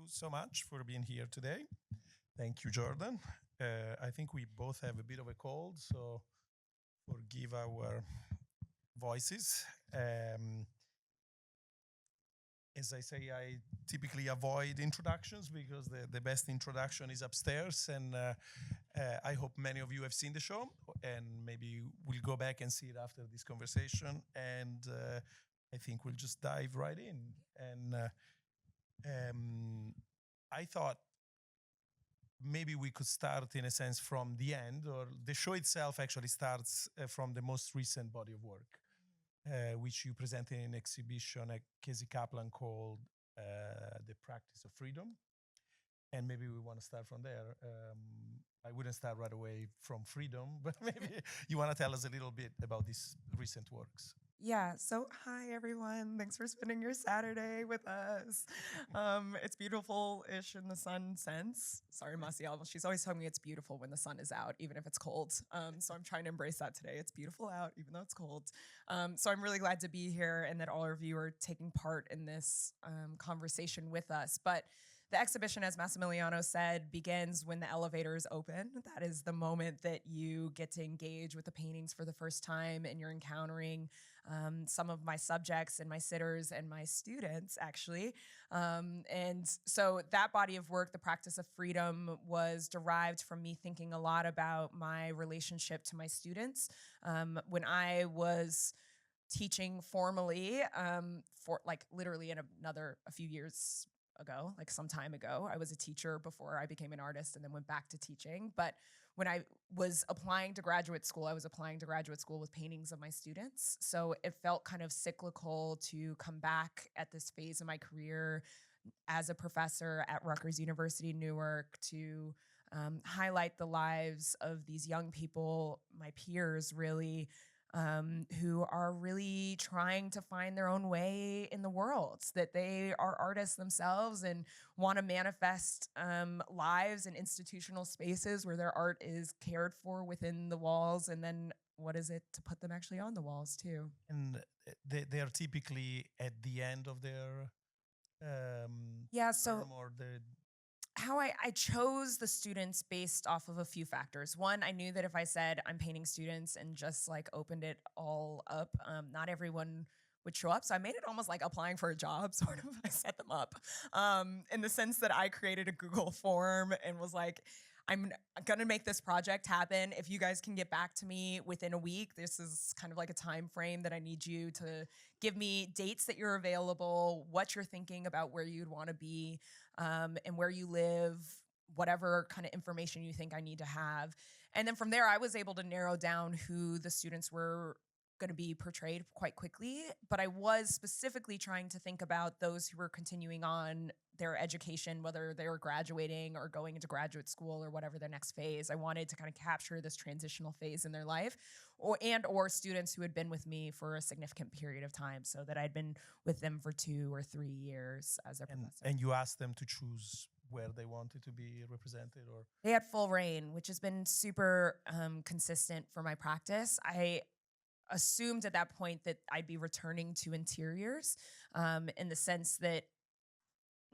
so much for being here today. Thank you, Jordan. I think we both have a bit of a cold, so forgive our voices. As I say, I typically avoid introductions because the best introduction is upstairs, and I hope many of you have seen the show, and maybe we'll go back and see it after this conversation, and I think we'll just dive right in. And I thought maybe we could start, in a sense, from the end, or the show itself actually starts from the most recent body of work, which you presented in an exhibition at Casey Kaplan called The Practice of Freedom. And maybe we want to start from there. I wouldn't start right away from freedom, but maybe you want to tell us a little bit about these recent works. Yeah, so hi everyone. Thanks for spending your Saturday with us. It's beautiful-ish in the sun sense. Sorry, Massimiliano, she's always telling me it's beautiful when the sun is out, even if it's cold. So I'm trying to embrace that today. It's beautiful out, even though it's cold. So I'm really glad to be here and that all of you are taking part in this conversation with us. But the exhibition, as Massimiliano said, begins when the elevators open. That is the moment that you get to engage with the paintings for the first time, and you're encountering some of my subjects and my sitters and my students, actually. And so that body of work, The Practice of Freedom, was derived from me thinking a lot about my relationship to my students. When I was teaching formally, for like literally in a few years ago, like some time ago. I was a teacher before I became an artist and then went back to teaching. But when I was applying to graduate school, I was applying to graduate school with paintings of my students. So it felt kind of cyclical to come back at this phase of my career as a professor at Rutgers University-Newark to highlight the lives of these young people, my peers really, who are really trying to find their own way in the world, that they are artists themselves and want to manifest lives in institutional spaces where their art is cared for within the walls, and then what is it to put them actually on the walls too. And they are typically at the end of their term, or the how I chose the students based off of a few factors. One, I knew that if I said I'm painting students and just like opened it all up, not everyone would show up. So I made it almost like applying for a job, sort of. I set them up in the sense that I created a Google form and was like, I'm gonna make this project happen. If you guys can get back to me within a week, this is kind of like a time frame that I need you to give me dates that you're available, what you're thinking about where you'd want to be, and where you live, whatever kind of information you think I need to have. And then from there, I was able to narrow down who the students were going to be portrayed quite quickly. But I was specifically trying to think about those who were continuing on their education, whether they were graduating or going into graduate school or whatever their next phase. I wanted to kind of capture this transitional phase in their life, or students who had been with me for a significant period of time, so that I'd been with them for 2 or 3 years as a professor. And you asked them to choose where they wanted to be represented, or they had full reign, which has been super consistent for my practice. I assumed at that point that I'd be returning to interiors, in the sense that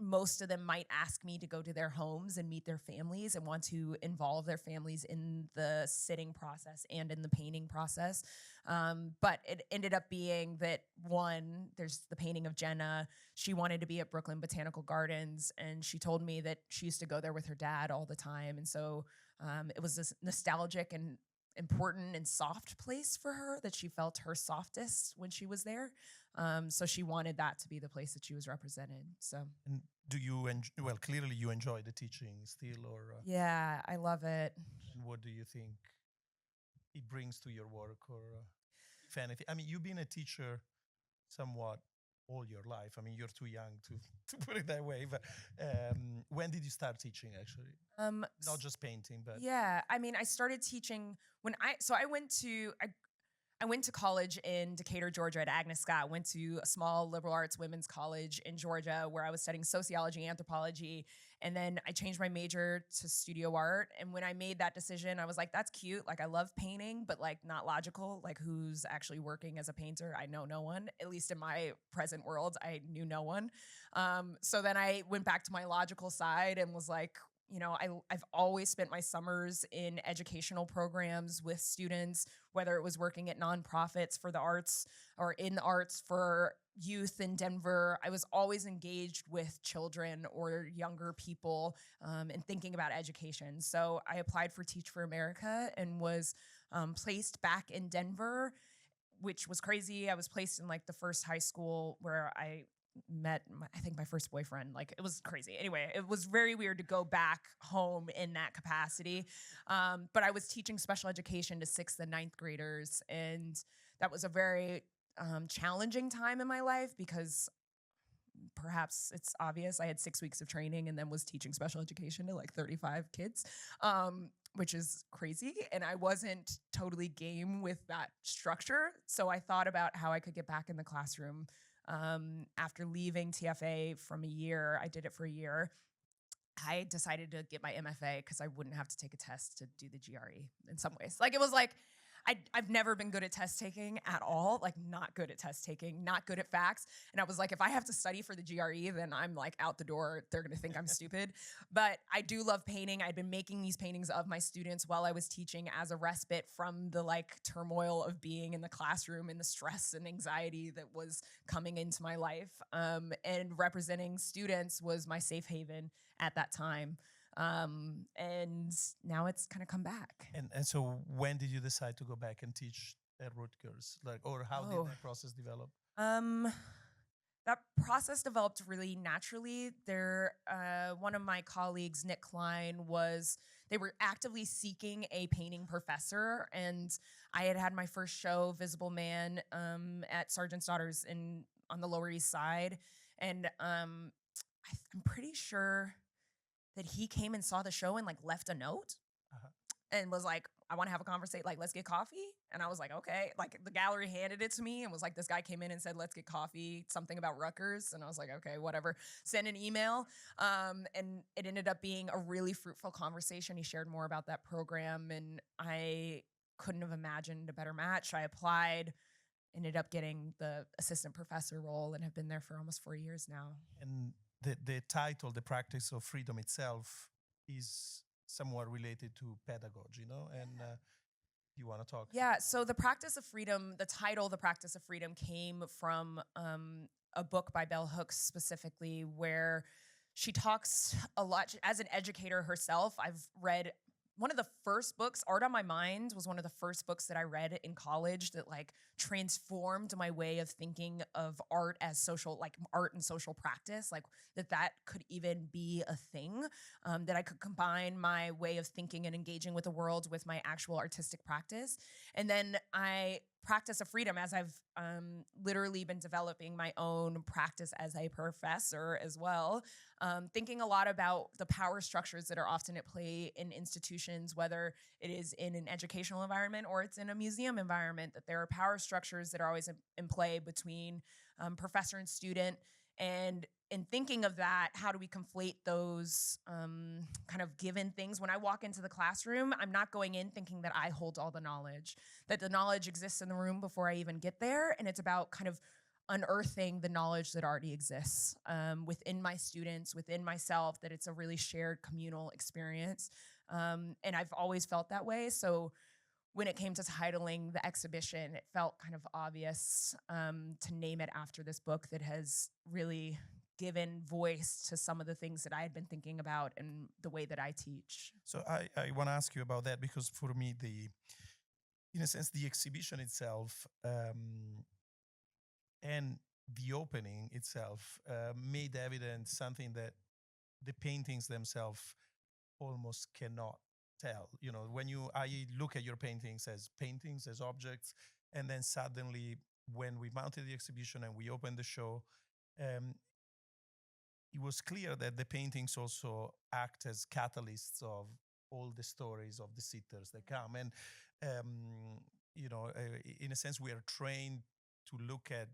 most of them might ask me to go to their homes and meet their families and want to involve their families in the sitting process and in the painting process. But it ended up being that, one, there's the painting of Jenna. She wanted to be at Brooklyn Botanical Gardens, and she told me that she used to go there with her dad all the time. And so it was this nostalgic and important and soft place for her, that she felt her softest when she was there. So she wanted that to be the place that she was represented. So, and do you well, clearly you enjoy the teaching still, or yeah, I love it. And what do you think it brings to your work, or if anything? I mean, you've been a teacher somewhat all your life. I mean, you're too young to put it that way, but when did you start teaching, actually? Not just painting, but yeah, I mean, I started teaching when I I went to college in Decatur, Georgia at Agnes Scott. Went to a small liberal arts women's college in Georgia where I was studying sociology, anthropology, and then I changed my major to studio art. And when I made that decision, I was like, that's cute. Like, I love painting, but like not logical. Like, who's actually working as a painter? I know no one. At least in my present world, I knew no one. So then I went back to my logical side and was like, you know, I've always spent my summers in educational programs with students, whether it was working at nonprofits for the arts or in the arts for youth in Denver. I was always engaged with children or younger people and thinking about education. So I applied for Teach for America and was placed back in Denver, which was crazy. I was placed in like the first high school where I met I think my first boyfriend. Like, it was crazy. Anyway, it was very weird to go back home in that capacity. But I was teaching special education to 6th and 9th graders, and that was a very challenging time in my life because perhaps it's obvious I had 6 weeks of training and then was teaching special education to like 35 kids, which is crazy. And I wasn't totally game with that structure. So I thought about how I could get back in the classroom. After leaving TFA from a year, I did it for a year. I decided to get my MFA because I wouldn't have to take a test to do the GRE in some ways. Like, it was like, I've never been good at test taking at all, like not good at test taking, not good at facts. And I was like, if I have to study for the GRE, then I'm like out the door. They're gonna think I'm stupid. But I do love painting. I'd been making these paintings of my students while I was teaching as a respite from the like turmoil of being in the classroom and the stress and anxiety that was coming into my life. And representing students was my safe haven at that time. And now it's kind of come back. And so when did you decide to go back and teach at Rutgers? Like, or how did that process develop? That process developed really naturally. One of my colleagues, Nick Klein, they were actively seeking a painting professor, and I had my first show, Visible Man, at Sergeant's Daughters on the Lower East Side, and I'm pretty sure that he came and saw the show and like left a note and was like, I want to have a conversation, like, let's get coffee. And I was like, okay. Like, the gallery handed it to me and was like, this guy came in and said, let's get coffee, something about Rutgers. And I was like, okay, whatever. Send an email. And it ended up being a really fruitful conversation. He shared more about that program, and I couldn't have imagined a better match. I applied, ended up getting the assistant professor role, and have been there for almost 4 years now. And the title, The Practice of Freedom itself, is somewhat related to pedagogy, no? And you want to talk? Yeah, so The Practice of Freedom, the title, The Practice of Freedom, came from a book by Bell Hooks specifically, where she talks a lot, as an educator herself. I've read one of the first books, Art on My Mind, was one of the first books that I read in college that like transformed my way of thinking of art as social, like art and social practice, like that could even be a thing, that I could combine my way of thinking and engaging with the world with my actual artistic practice. And then Practice of Freedom, as I've literally been developing my own practice as a professor as well, thinking a lot about the power structures that are often at play in institutions, whether it is in an educational environment or it's in a museum environment, that there are power structures that are always in play between professor and student. And in thinking of that, how do we conflate those kind of given things? When I walk into the classroom, I'm not going in thinking that I hold all the knowledge, that the knowledge exists in the room before I even get there. And it's about kind of unearthing the knowledge that already exists within my students, within myself, that it's a really shared communal experience. And I've always felt that way. So when it came to titling the exhibition, it felt kind of obvious to name it after this book that has really given voice to some of the things that I had been thinking about and the way that I teach. So I want to ask you about that, because for me, in a sense, the exhibition itself and the opening itself made evident something that the paintings themselves almost cannot tell. You know, I look at your paintings as objects, and then suddenly when we mounted the exhibition and we opened the show, it was clear that the paintings also act as catalysts of all the stories of the sitters that come. And in a sense, we are trained to look at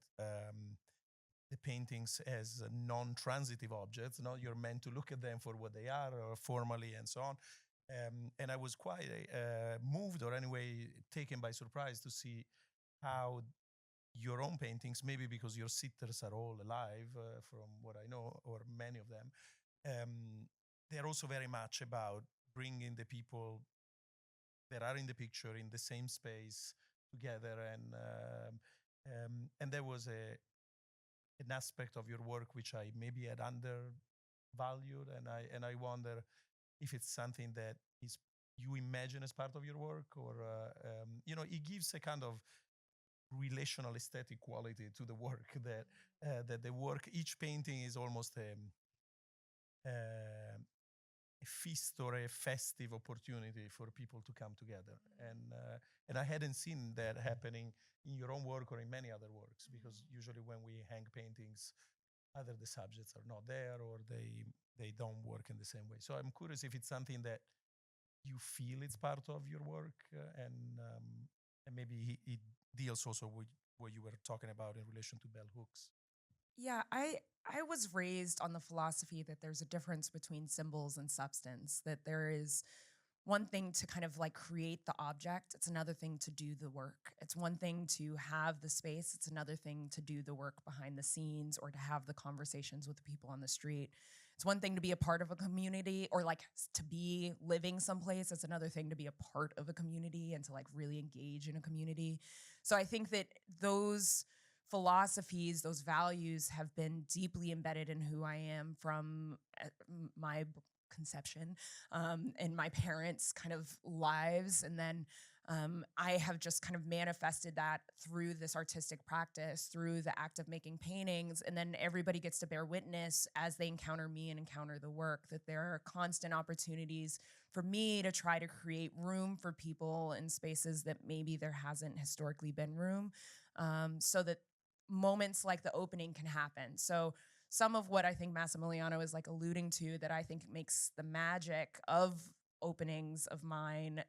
the paintings as non-transitive objects. No, you're meant to look at them for what they are, or formally, and so on. And I was quite moved, or anyway taken by surprise, to see how your own paintings, maybe because your sitters are all alive, from what I know, or many of them, they're also very much about bringing the people that are in the picture in the same space together, and there was an aspect of your work which I maybe had undervalued, and I wonder if it's something that is you imagine as part of your work, or it gives a kind of relational aesthetic quality to the work that the work, each painting is almost a feast or a festive opportunity for people to come together, and I hadn't seen that happening in your own work or in many other works, because usually when we hang paintings, either the subjects are not there or they don't work in the same way. So I'm curious if it's something that you feel it's part of your work, and maybe it deals also with what you were talking about in relation to bell hooks. Yeah, I was raised on the philosophy that there's a difference between symbols and substance, that there is one thing to kind of like create the object, it's another thing to do the work. It's one thing to have the space, it's another thing to do the work behind the scenes, or to have the conversations with the people on the street. It's one thing to be a part of a community, or like to be living someplace. It's another thing to be a part of a community and to like really engage in a community. So I think that those philosophies, those values have been deeply embedded in who I am from my conception, and my parents' kind of lives. And then I have just kind of manifested that through this artistic practice, through the act of making paintings. And then everybody gets to bear witness as they encounter me and encounter the work, that there are constant opportunities for me to try to create room for people in spaces that maybe there hasn't historically been room, so that moments like the opening can happen. So some of what I think Massimiliano is like alluding to, that I think makes the magic of openings of mine.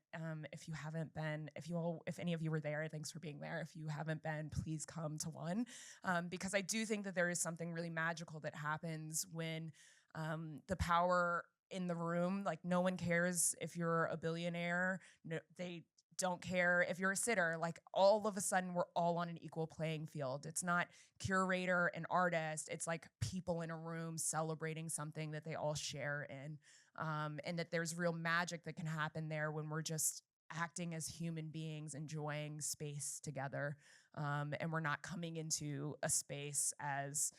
If you haven't been, if any of you were there, thanks for being there. If you haven't been, please come to one, because I do think that there is something really magical that happens when the power in the room, like no one cares if you're a billionaire, no, they don't care if you're a sitter, like all of a sudden we're all on an equal playing field. It's not curator and artist, it's like people in a room celebrating something that they all share in, and that there's real magic that can happen there when we're just acting as human beings, enjoying space together, and we're not coming into a space as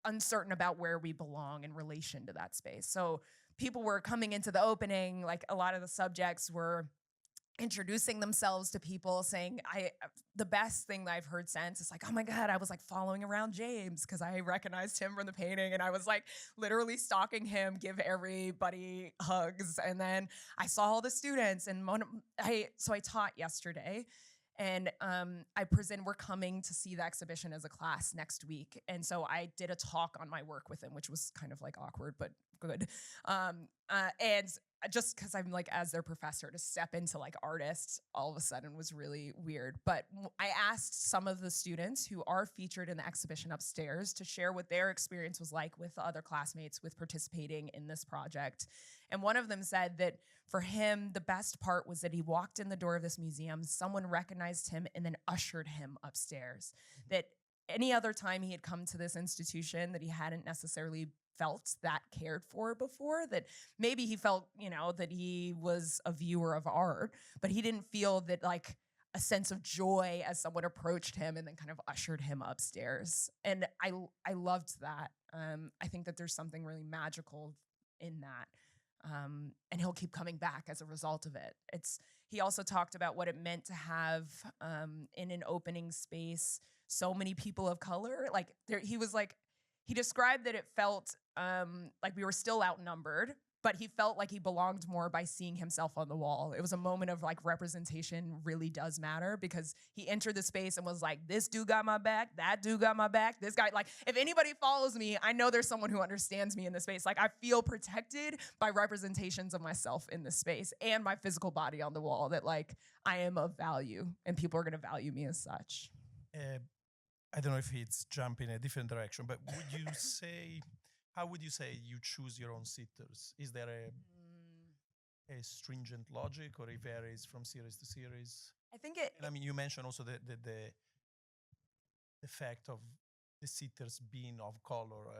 uncertain about where we belong in relation to that space. So people were coming into the opening, like a lot of the subjects were introducing themselves to people, saying, the best thing that I've heard since is like, oh my God, I was like following around James because I recognized him from the painting, and I was like literally stalking him, give everybody hugs. And then I saw all the students, and so I taught yesterday, and we're coming to see the exhibition as a class next week. And so I did a talk on my work with him, which was kind of like awkward, but good. And just because I'm like, as their professor, to step into like artists all of a sudden was really weird. But I asked some of the students who are featured in the exhibition upstairs to share what their experience was like with the other classmates with participating in this project. And one of them said that for him, the best part was that he walked in the door of this museum, someone recognized him and then ushered him upstairs. Mm-hmm. That any other time he had come to this institution, that he hadn't necessarily felt that cared for before, that maybe he felt, that he was a viewer of art, but he didn't feel that like a sense of joy as someone approached him and then kind of ushered him upstairs. And I loved that. I think that there's something really magical in that. And he'll keep coming back as a result of it. He also talked about what it meant to have in an opening space so many people of color. Like he described that it felt like we were still outnumbered, but he felt like he belonged more by seeing himself on the wall. It was a moment of like representation really does matter, because he entered the space and was like, this dude got my back, that dude got my back, this guy, like if anybody follows me, I know there's someone who understands me in this space. Like I feel protected by representations of myself in this space and my physical body on the wall, that like I am of value and people are gonna value me as such. I don't know if it's jumping in a different direction, but how would you say you choose your own sitters? Is there a stringent logic, or it varies from series to series? I think And I mean, you mentioned also the fact of the sitters being of color.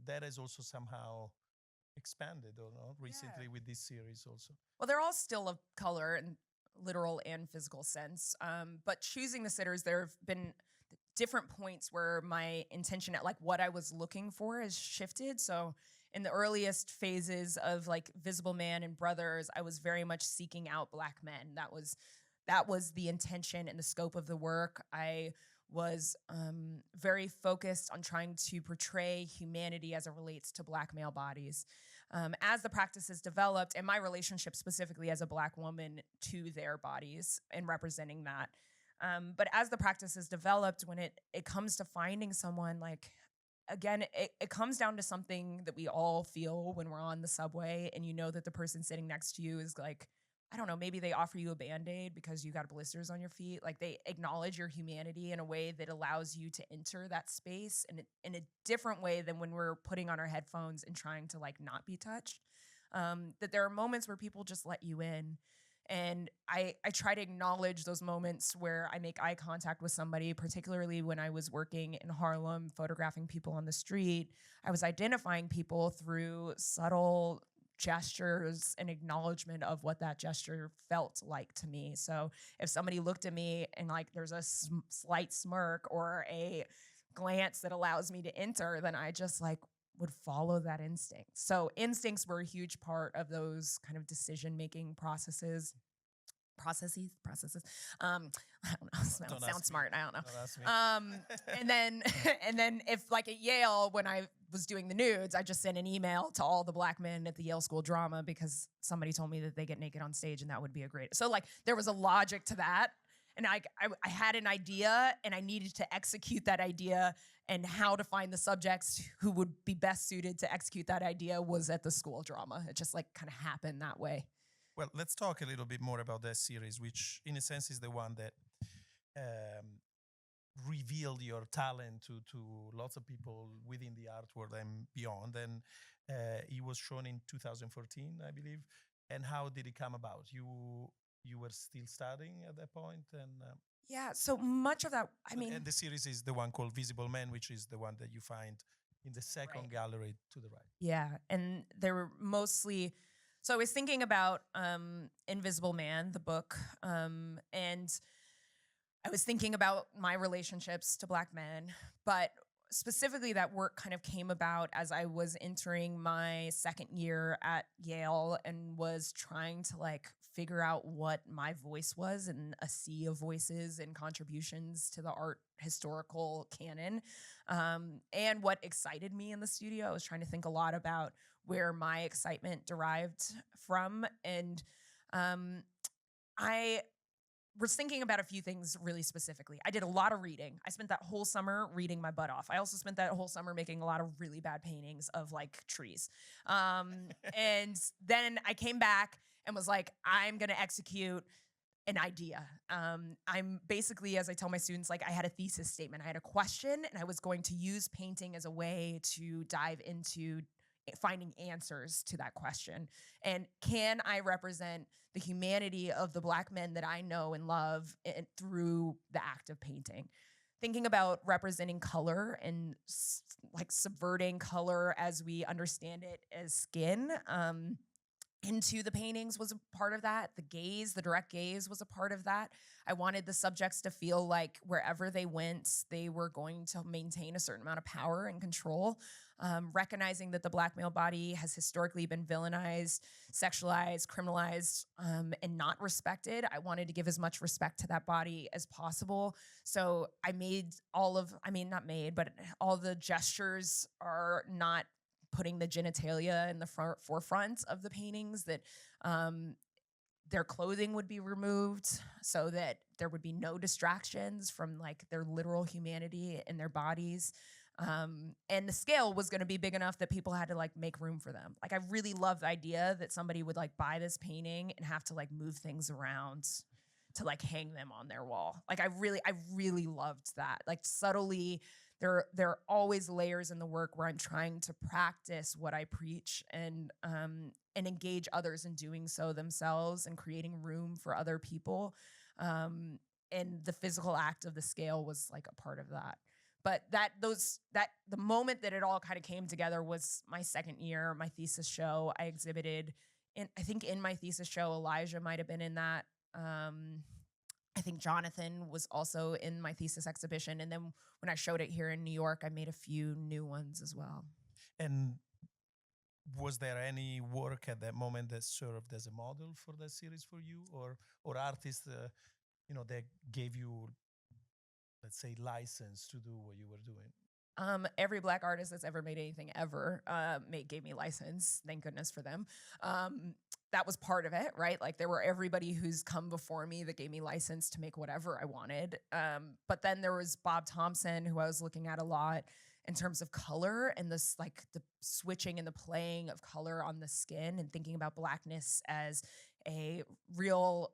That has also somehow expanded, or not, recently with this series also. Well, they're all still of color in literal and physical sense. But choosing the sitters, there have been different points where my intention at like what I was looking for has shifted. So in the earliest phases of like Visible Man and Brothers, I was very much seeking out Black men. That was the intention and the scope of the work. I was very focused on trying to portray humanity as it relates to Black male bodies. As the practices developed, and my relationship specifically as a Black woman to their bodies and representing that. But as the practices developed, when it comes to finding someone, like, again, it comes down to something that we all feel when we're on the subway and you know that the person sitting next to you is like, I don't know, maybe they offer you a Band-Aid because you got blisters on your feet. Like they acknowledge your humanity in a way that allows you to enter that space in a different way than when we're putting on our headphones and trying to like not be touched. That there are moments where people just let you in. And I try to acknowledge those moments where I make eye contact with somebody, particularly when I was working in Harlem, photographing people on the street. I was identifying people through subtle gestures and acknowledgement of what that gesture felt like to me. So if somebody looked at me and like there's a slight smirk or a glance that allows me to enter, then I just like would follow that instinct. So instincts were a huge part of those kind of decision-making processes. I don't know. Sound smart. I don't know. Don't ask me. And then if like at Yale, when I was doing the nudes, I just sent an email to all the Black men at the Yale School of Drama because somebody told me that they get naked on stage and that would be a great. So like there was a logic to that. And I had an idea and I needed to execute that idea, and how to find the subjects who would be best suited to execute that idea was at the School of Drama. It just like kind of happened that way. Well, let's talk a little bit more about that series, which in a sense is the one that revealed your talent to lots of people within the art world and beyond. And it was shown in 2014, I believe. And how did it come about? You were still studying at that point, and yeah. So much of that, and the series is the one called Visible Man, which is the one that you find in the second gallery to the right. Yeah, and they were mostly. So I was thinking about Invisible Man, the book, and I was thinking about my relationships to Black men, but specifically that work kind of came about as I was entering my second year at Yale and was trying to like figure out what my voice was in a sea of voices and contributions to the art historical canon, and what excited me in the studio. I was trying to think a lot about where my excitement derived from, and I was thinking about a few things really specifically. I did a lot of reading. I spent that whole summer reading my butt off. I also spent that whole summer making a lot of really bad paintings of like trees. And then I came back and was like, I'm gonna execute an idea. I'm basically, as I tell my students, like I had a thesis statement. I had a question and I was going to use painting as a way to dive into finding answers to that question. And can I represent the humanity of the Black men that I know and love through the act of painting? Thinking about representing color and like subverting color as we understand it as skin into the paintings was a part of that. The gaze, the direct gaze was a part of that. I wanted the subjects to feel like wherever they went, they were going to maintain a certain amount of power and control. Recognizing that the Black male body has historically been villainized, sexualized, criminalized, and not respected. I wanted to give as much respect to that body as possible. So I made all the gestures are not putting the genitalia in the forefront of the paintings, that their clothing would be removed so that there would be no distractions from like their literal humanity in their bodies. And the scale was going to be big enough that people had to like make room for them. Like I really love the idea that somebody would like buy this painting and have to like move things around to like hang them on their wall. Like I really loved that. Like subtly, there are always layers in the work where I'm trying to practice what I preach and engage others in doing so themselves and creating room for other people. And the physical act of the scale was like a part of that. But the moment that it all kind of came together was my second year, my thesis show. I exhibited I think in my thesis show, Elijah might have been in that. I think Jonathan was also in my thesis exhibition. And then when I showed it here in New York, I made a few new ones as well. And was there any work at that moment that served as a model for that series for you, or artists, that gave you, let's say, license to do what you were doing? Every Black artist that's ever made anything ever gave me license. Thank goodness for them. That was part of it, right? Like there were everybody who's come before me that gave me license to make whatever I wanted. But then there was Bob Thompson, who I was looking at a lot in terms of color and this like the switching and the playing of color on the skin, and thinking about Blackness as a real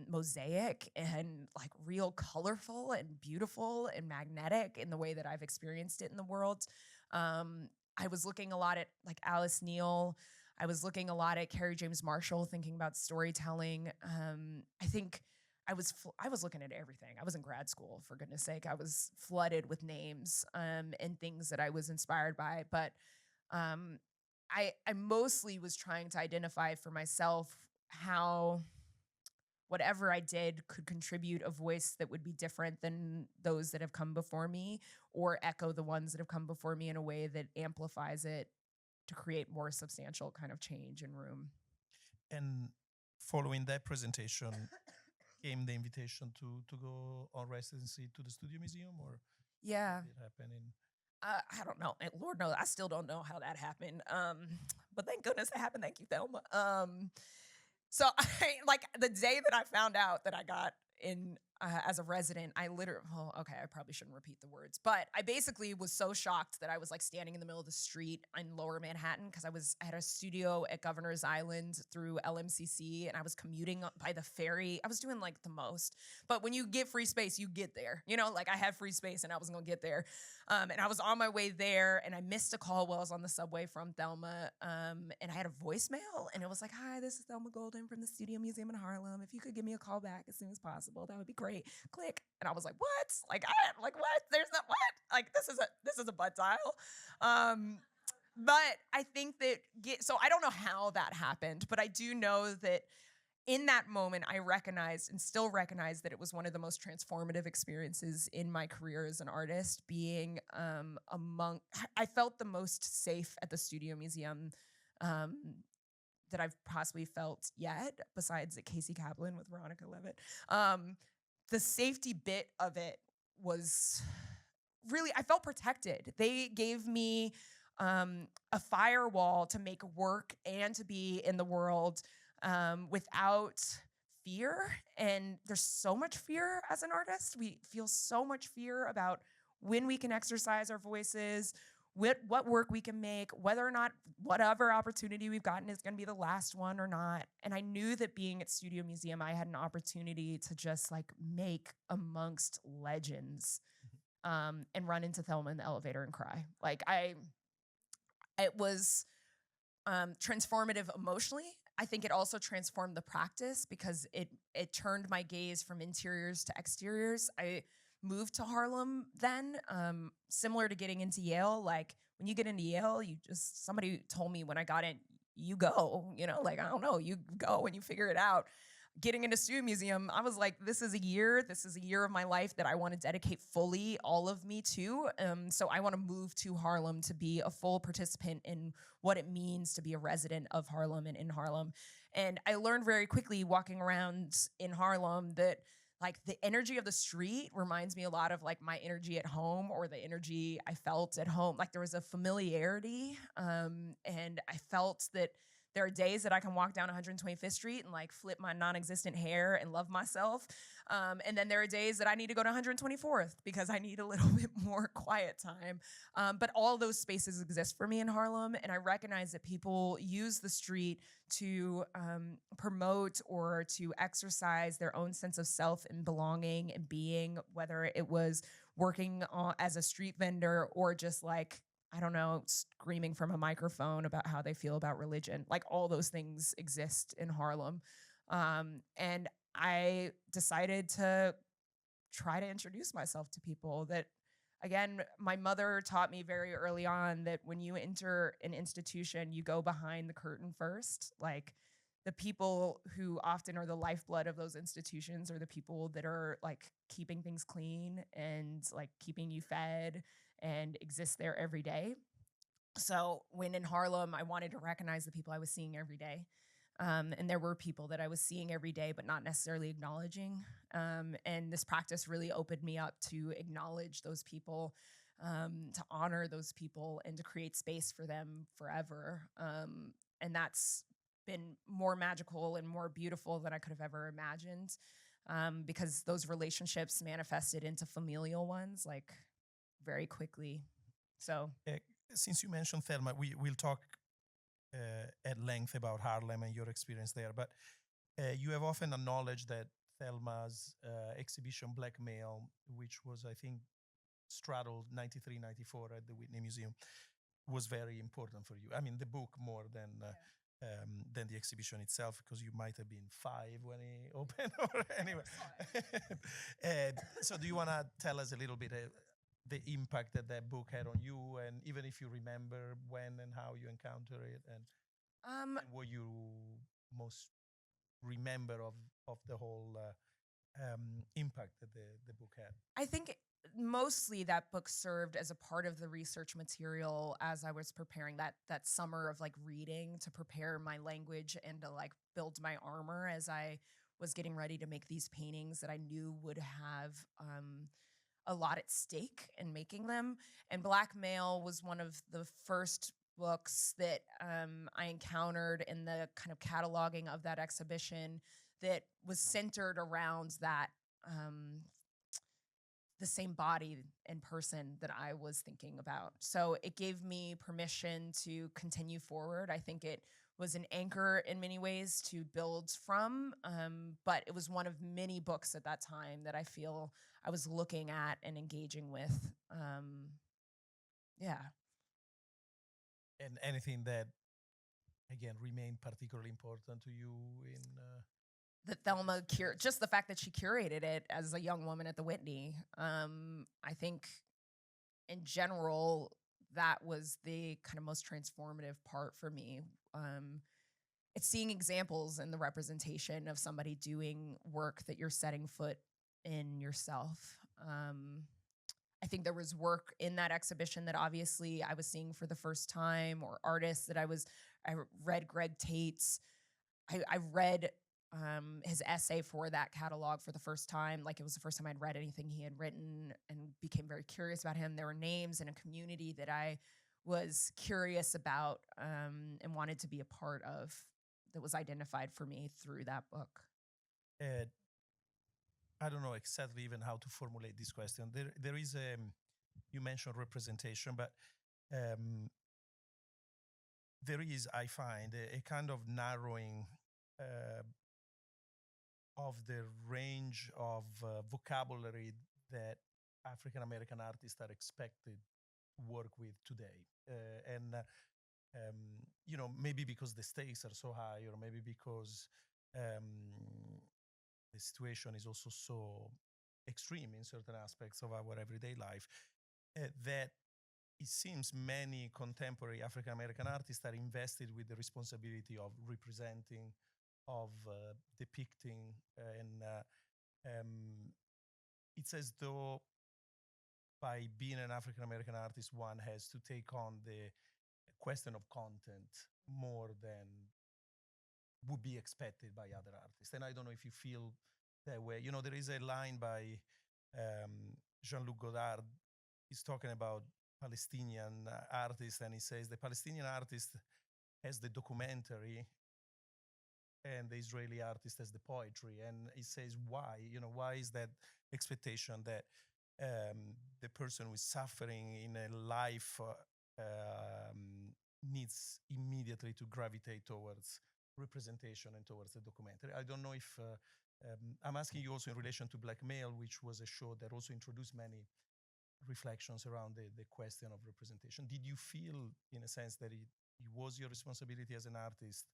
mosaic and like real colorful and beautiful and magnetic in the way that I've experienced it in the world. I was looking a lot at like Alice Neal. I was looking a lot at Carrie James Marshall, thinking about storytelling. I think I was looking at everything. I was in grad school, for goodness sake. I was flooded with names and things that I was inspired by. But I mostly was trying to identify for myself how whatever I did could contribute a voice that would be different than those that have come before me, or echo the ones that have come before me in a way that amplifies it to create more substantial kind of change in room. And following that presentation came the invitation to go on residency to the Studio Museum, or yeah, did it happen in? I don't know. Lord knows, I still don't know how that happened. But thank goodness it happened. Thank you, Thelma. So like the day that I found out that I got in as a resident, I probably shouldn't repeat the words, but I basically was so shocked that I was like standing in the middle of the street in Lower Manhattan, because I had a studio at Governor's Island through LMCC, and I was commuting by the ferry. I was doing like the most, but when you get free space, you get there. Like I had free space and I was gonna get there. And I was on my way there, and I missed a call while I was on the subway from Thelma, and I had a voicemail, and it was like, "Hi, this is Thelma Golden from the Studio Museum in Harlem. If you could give me a call back as soon as possible, that would be great." Click. And I was like, "What? Like what? There's not what? Like this is a butt dial." But I think that so I don't know how that happened, but I do know that in that moment, I recognized and still recognize that it was one of the most transformative experiences in my career as an artist, being I felt the most safe at the Studio Museum that I've possibly felt yet, besides at Casey Kaplan with Veronica Levitt. The safety bit of it was really, I felt protected. They gave me a firewall to make work and to be in the world without fear. And there's so much fear as an artist. We feel so much fear about when we can exercise our voices, what work we can make, whether or not whatever opportunity we've gotten is going to be the last one or not. And I knew that being at Studio Museum, I had an opportunity to just like make amongst legends, and run into Thelma in the elevator and cry. Like it was transformative emotionally. I think it also transformed the practice, because it turned my gaze from interiors to exteriors. I moved to Harlem then, similar to getting into Yale. Like when you get into Yale, somebody told me when I got in, you go, like, I don't know, you go and you figure it out. Getting into Studio Museum, I was like, this is a year of my life that I want to dedicate fully all of me to. So I want to move to Harlem to be a full participant in what it means to be a resident of Harlem and in Harlem. And I learned very quickly walking around in Harlem that like the energy of the street reminds me a lot of like my energy at home or the energy I felt at home. Like there was a familiarity, and I felt that there are days that I can walk down 125th Street and like flip my non-existent hair and love myself. And then there are days that I need to go to 124th because I need a little bit more quiet time. But all those spaces exist for me in Harlem. And I recognize that people use the street to promote or to exercise their own sense of self and belonging and being, whether it was working as a street vendor or just like, I don't know, screaming from a microphone about how they feel about religion. Like all those things exist in Harlem. And I decided to try to introduce myself to people that, again, my mother taught me very early on that when you enter an institution, you go behind the curtain first. Like the people who often are the lifeblood of those institutions are the people that are like keeping things clean and like keeping you fed and exist there every day. So when in Harlem, I wanted to recognize the people I was seeing every day. And there were people that I was seeing every day, but not necessarily acknowledging. And this practice really opened me up to acknowledge those people, to honor those people, and to create space for them forever. And that's been more magical and more beautiful than I could have ever imagined, because those relationships manifested into familial ones like very quickly. So since you mentioned Thelma, we'll talk at length about Harlem and your experience there, but you have often acknowledged that Thelma's exhibition Black Male, which was, I think, straddled 93, 94 at the Whitney Museum, was very important for you. I mean, the book more than the exhibition itself, because you might have been 5 when it opened. Or anyway, so do you want to tell us a little bit the impact that that book had on you, and even if you remember when and how you encountered it, and what you most remember of the whole impact that the book had? I think mostly that book served as a part of the research material as I was preparing that summer of like reading to prepare my language and to like build my armor as I was getting ready to make these paintings that I knew would have a lot at stake in making them. And Black Male was one of the first books that I encountered in the kind of cataloging of that exhibition that was centered around that the same body and person that I was thinking about. So it gave me permission to continue forward. I think it was an anchor in many ways to build from, but it was one of many books at that time that I feel I was looking at and engaging with. Yeah. And anything that, again, remained particularly important to you in... That Thelma just the fact that she curated it as a young woman at the Whitney. I think in general, that was the kind of most transformative part for me. It's seeing examples in the representation of somebody doing work that you're setting foot in yourself. I think there was work in that exhibition that obviously I was seeing for the first time, or artists that I read Greg Tate's. I read his essay for that catalog for the first time. Like it was the first time I'd read anything he had written, and became very curious about him. There were names in a community that I was curious about and wanted to be a part of, that was identified for me through that book. I don't know exactly even how to formulate this question. There is you mentioned representation, but there is, I find, a kind of narrowing of the range of vocabulary that African American artists are expected to work with today. You know, maybe because the stakes are so high, or maybe because the situation is also so extreme in certain aspects of our everyday life, that it seems many contemporary African American artists are invested with the responsibility of representing, of depicting, and it's as though by being an African American artist, one has to take on the question of content more than would be expected by other artists. And I don't know if you feel that way. You know, there is a line by Jean-Luc Godard. He's talking about Palestinian artists, and he says the Palestinian artist has the documentary and the Israeli artist has the poetry. And he says, why? You know, why is that expectation that the person who is suffering in a life needs immediately to gravitate towards representation and towards the documentary? I don't know if I'm asking you also in relation to Black Male, which was a show that also introduced many reflections around the question of representation. Did you feel, in a sense, that it was your responsibility as an artist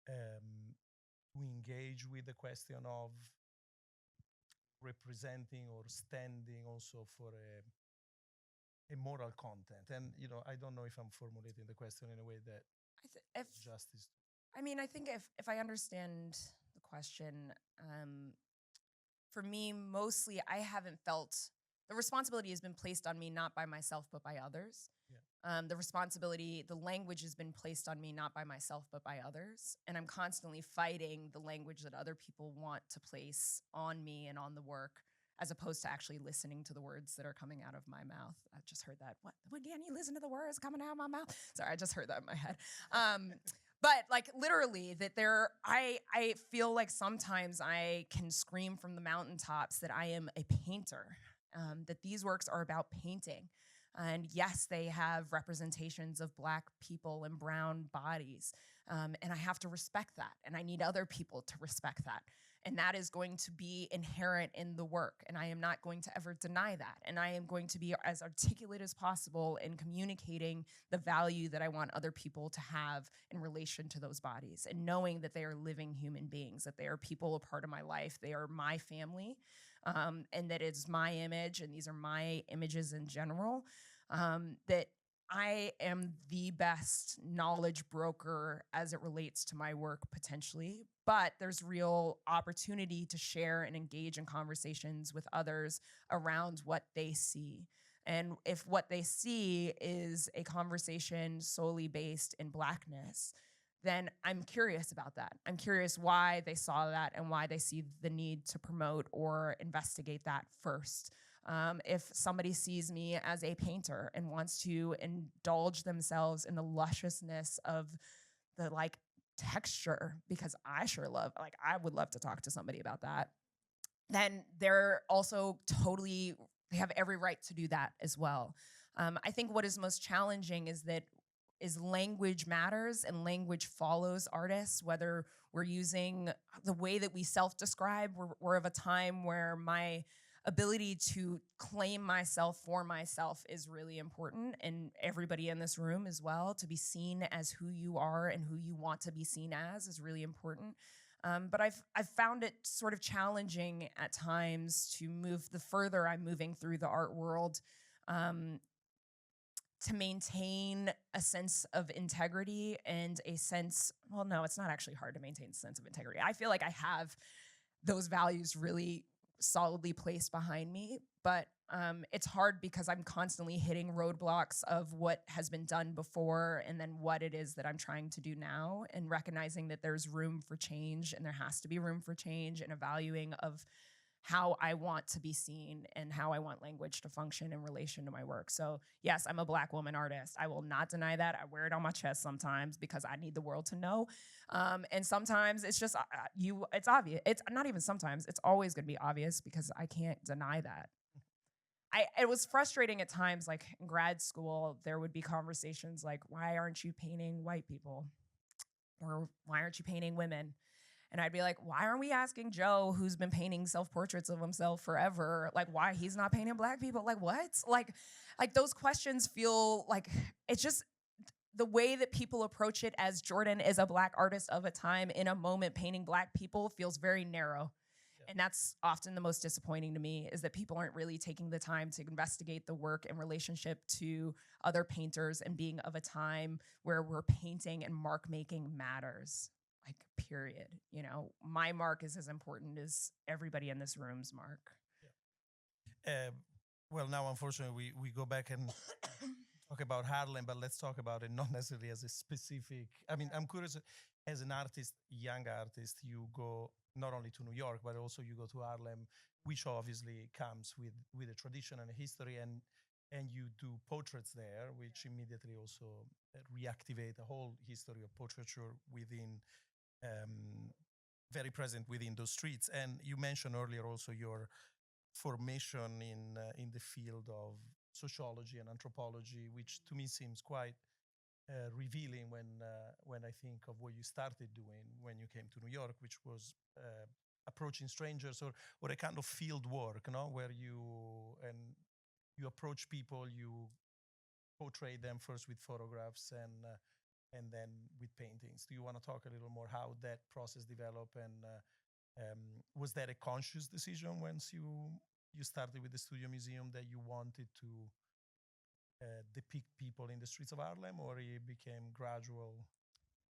to engage with the question of representing or standing also for a moral content? And, you know, I don't know if I'm formulating the question in a way that justice. I mean, I think if I understand the question, for me, mostly I haven't felt the responsibility has been placed on me not by myself but by others. Yeah. The language has been placed on me not by myself but by others, and I'm constantly fighting the language that other people want to place on me and on the work, as opposed to actually listening to the words that are coming out of my mouth. I just heard that. What? Can you listen to the words coming out of my mouth? Sorry, I just heard that in my head. But like literally that I feel like sometimes I can scream from the mountaintops that I am a painter, that these works are about painting. And yes, they have representations of Black people and brown bodies. And I have to respect that. And I need other people to respect that. And that is going to be inherent in the work. And I am not going to ever deny that. And I am going to be as articulate as possible in communicating the value that I want other people to have in relation to those bodies. And knowing that they are living human beings, that they are people, a part of my life, they are my family, and that it's my image, and these are my images in general, that I am the best knowledge broker as it relates to my work potentially, but there's real opportunity to share and engage in conversations with others around what they see. And if what they see is a conversation solely based in Blackness, then I'm curious about that. I'm curious why they saw that and why they see the need to promote or investigate that first. If somebody sees me as a painter and wants to indulge themselves in the lusciousness of the like texture, because I sure love, like I would love to talk to somebody about that, then they're also totally, they have every right to do that as well. I think what is most challenging is language matters and language follows artists, whether we're using the way that we self-describe. We're of a time where my ability to claim myself for myself is really important, and everybody in this room as well, to be seen as who you are and who you want to be seen as is really important. But I've found it sort of challenging at times to move, the further I'm moving through the art world, to maintain a sense of integrity and a sense, well, no, it's not actually hard to maintain a sense of integrity. I feel like I have those values really solidly placed behind me, but it's hard because I'm constantly hitting roadblocks of what has been done before and then what it is that I'm trying to do now, and recognizing that there's room for change and there has to be room for change, and a valuing of how I want to be seen and how I want language to function in relation to my work. So yes, I'm a Black woman artist. I will not deny that. I wear it on my chest sometimes because I need the world to know. And sometimes it's just, it's obvious. It's not even sometimes, it's always gonna be obvious because I can't deny that. It was frustrating at times, like in grad school, there would be conversations like, why aren't you painting white people? Or why aren't you painting women? And I'd be like, why aren't we asking Joe, who's been painting self-portraits of himself forever, like why he's not painting Black people? Like what? Like those questions feel like, it's just the way that people approach it as Jordan is a Black artist of a time in a moment painting Black people feels very narrow. Yeah. And that's often the most disappointing to me, is that people aren't really taking the time to investigate the work in relationship to other painters and being of a time where we're painting and mark making matters. Like, period. You know, my mark is as important as everybody in this room's mark. Yeah. Well, now, unfortunately, we go back and talk about Harlem, but let's talk about it not necessarily as a specific. I mean, I'm curious, as an artist, young artist, you go not only to New York, but also you go to Harlem, which obviously comes with a tradition and a history, and you do portraits there, which immediately also reactivate a whole history of portraiture within, very present within those streets. And you mentioned earlier also your formation in the field of sociology and anthropology, which to me seems quite revealing when I think of what you started doing when you came to New York, which was approaching strangers or a kind of field work, where you approach people, you portray them first with photographs and then with paintings. Do you want to talk a little more how that process developed, and was that a conscious decision once you started with the Studio Museum that you wanted to depict people in the streets of Harlem, or it became gradual?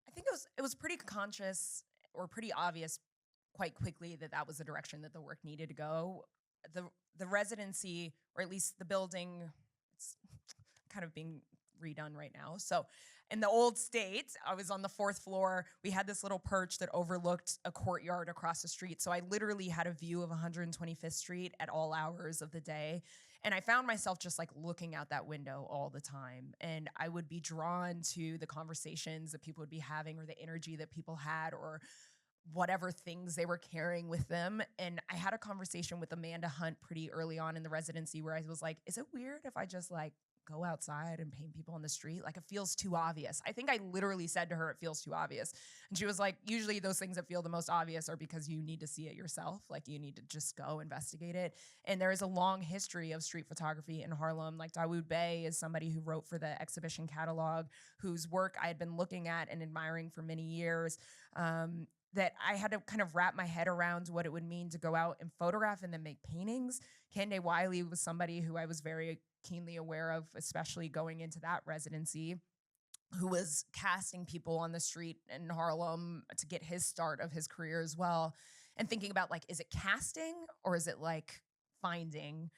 I think it was pretty conscious or pretty obvious quite quickly that was the direction that the work needed to go. The residency, or at least the building, it's kind of being redone right now. So in the old state, I was on the 4th floor. We had this little perch that overlooked a courtyard across the street. So I literally had a view of 125th Street at all hours of the day. And I found myself just like looking out that window all the time. And I would be drawn to the conversations that people would be having, or the energy that people had, or whatever things they were carrying with them. And I had a conversation with Amanda Hunt pretty early on in the residency where I was like, is it weird if I just like go outside and paint people on the street? Like, it feels too obvious. I think I literally said to her, it feels too obvious. And she was like, usually those things that feel the most obvious are because you need to see it yourself. Like, you need to just go investigate it. And there is a long history of street photography in Harlem. Like, Dawood Bey is somebody who wrote for the exhibition catalog, whose work I had been looking at and admiring for many years. That I had to kind of wrap my head around what it would mean to go out and photograph and then make paintings. Kende Wiley was somebody who I was very keenly aware of, especially going into that residency, who was casting people on the street in Harlem to get his start of his career as well. And thinking about, like, is it casting, or is it like finding?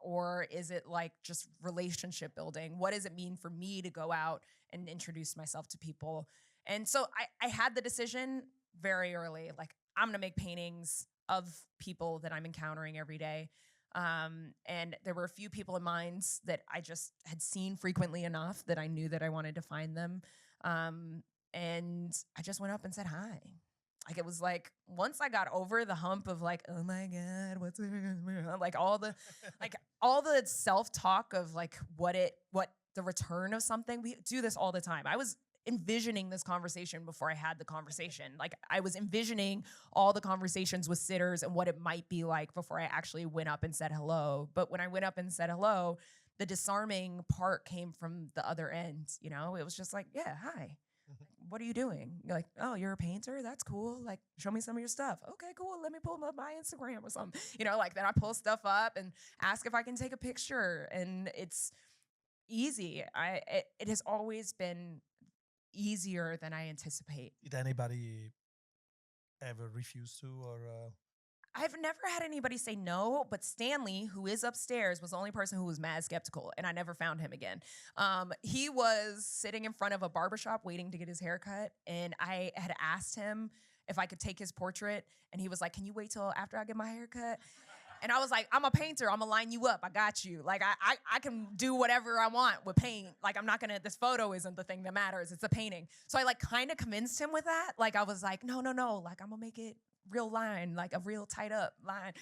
Or is it like just relationship building? What does it mean for me to go out and introduce myself to people? And so I had the decision very early, like, I'm gonna make paintings of people that I'm encountering every day. And there were a few people in mind that I just had seen frequently enough that I knew that I wanted to find them. And I just went up and said hi. Like, it was like, once I got over the hump of like, oh my God, what's it? Like all the self-talk of like what the return of something. We do this all the time. I was envisioning this conversation before I had the conversation. Like, I was envisioning all the conversations with sitters and what it might be like before I actually went up and said hello. But when I went up and said hello, the disarming part came from the other end. You know, it was just like, yeah, hi. What are you doing? You're like, oh, you're a painter? That's cool. Like, show me some of your stuff. Okay, cool. Let me pull up my Instagram or something. You know, like, then I pull stuff up and ask if I can take a picture. And it's easy. It has always been easier than I anticipate. Did anybody ever refuse to, or? I've never had anybody say no, but Stanley, who is upstairs, was the only person who was mad skeptical, and I never found him again. He was sitting in front of a barbershop waiting to get his hair cut, and I had asked him if I could take his portrait, and he was like, can you wait till after I get my hair cut? And I was like, I'm a painter. I'm gonna line you up. I got you. Like, I can do whatever I want with paint. Like, I'm not gonna, this photo isn't the thing that matters. It's a painting. So I like kind of convinced him with that. Like, I was like, no. Like, I'm gonna make it real line, like a real tight up line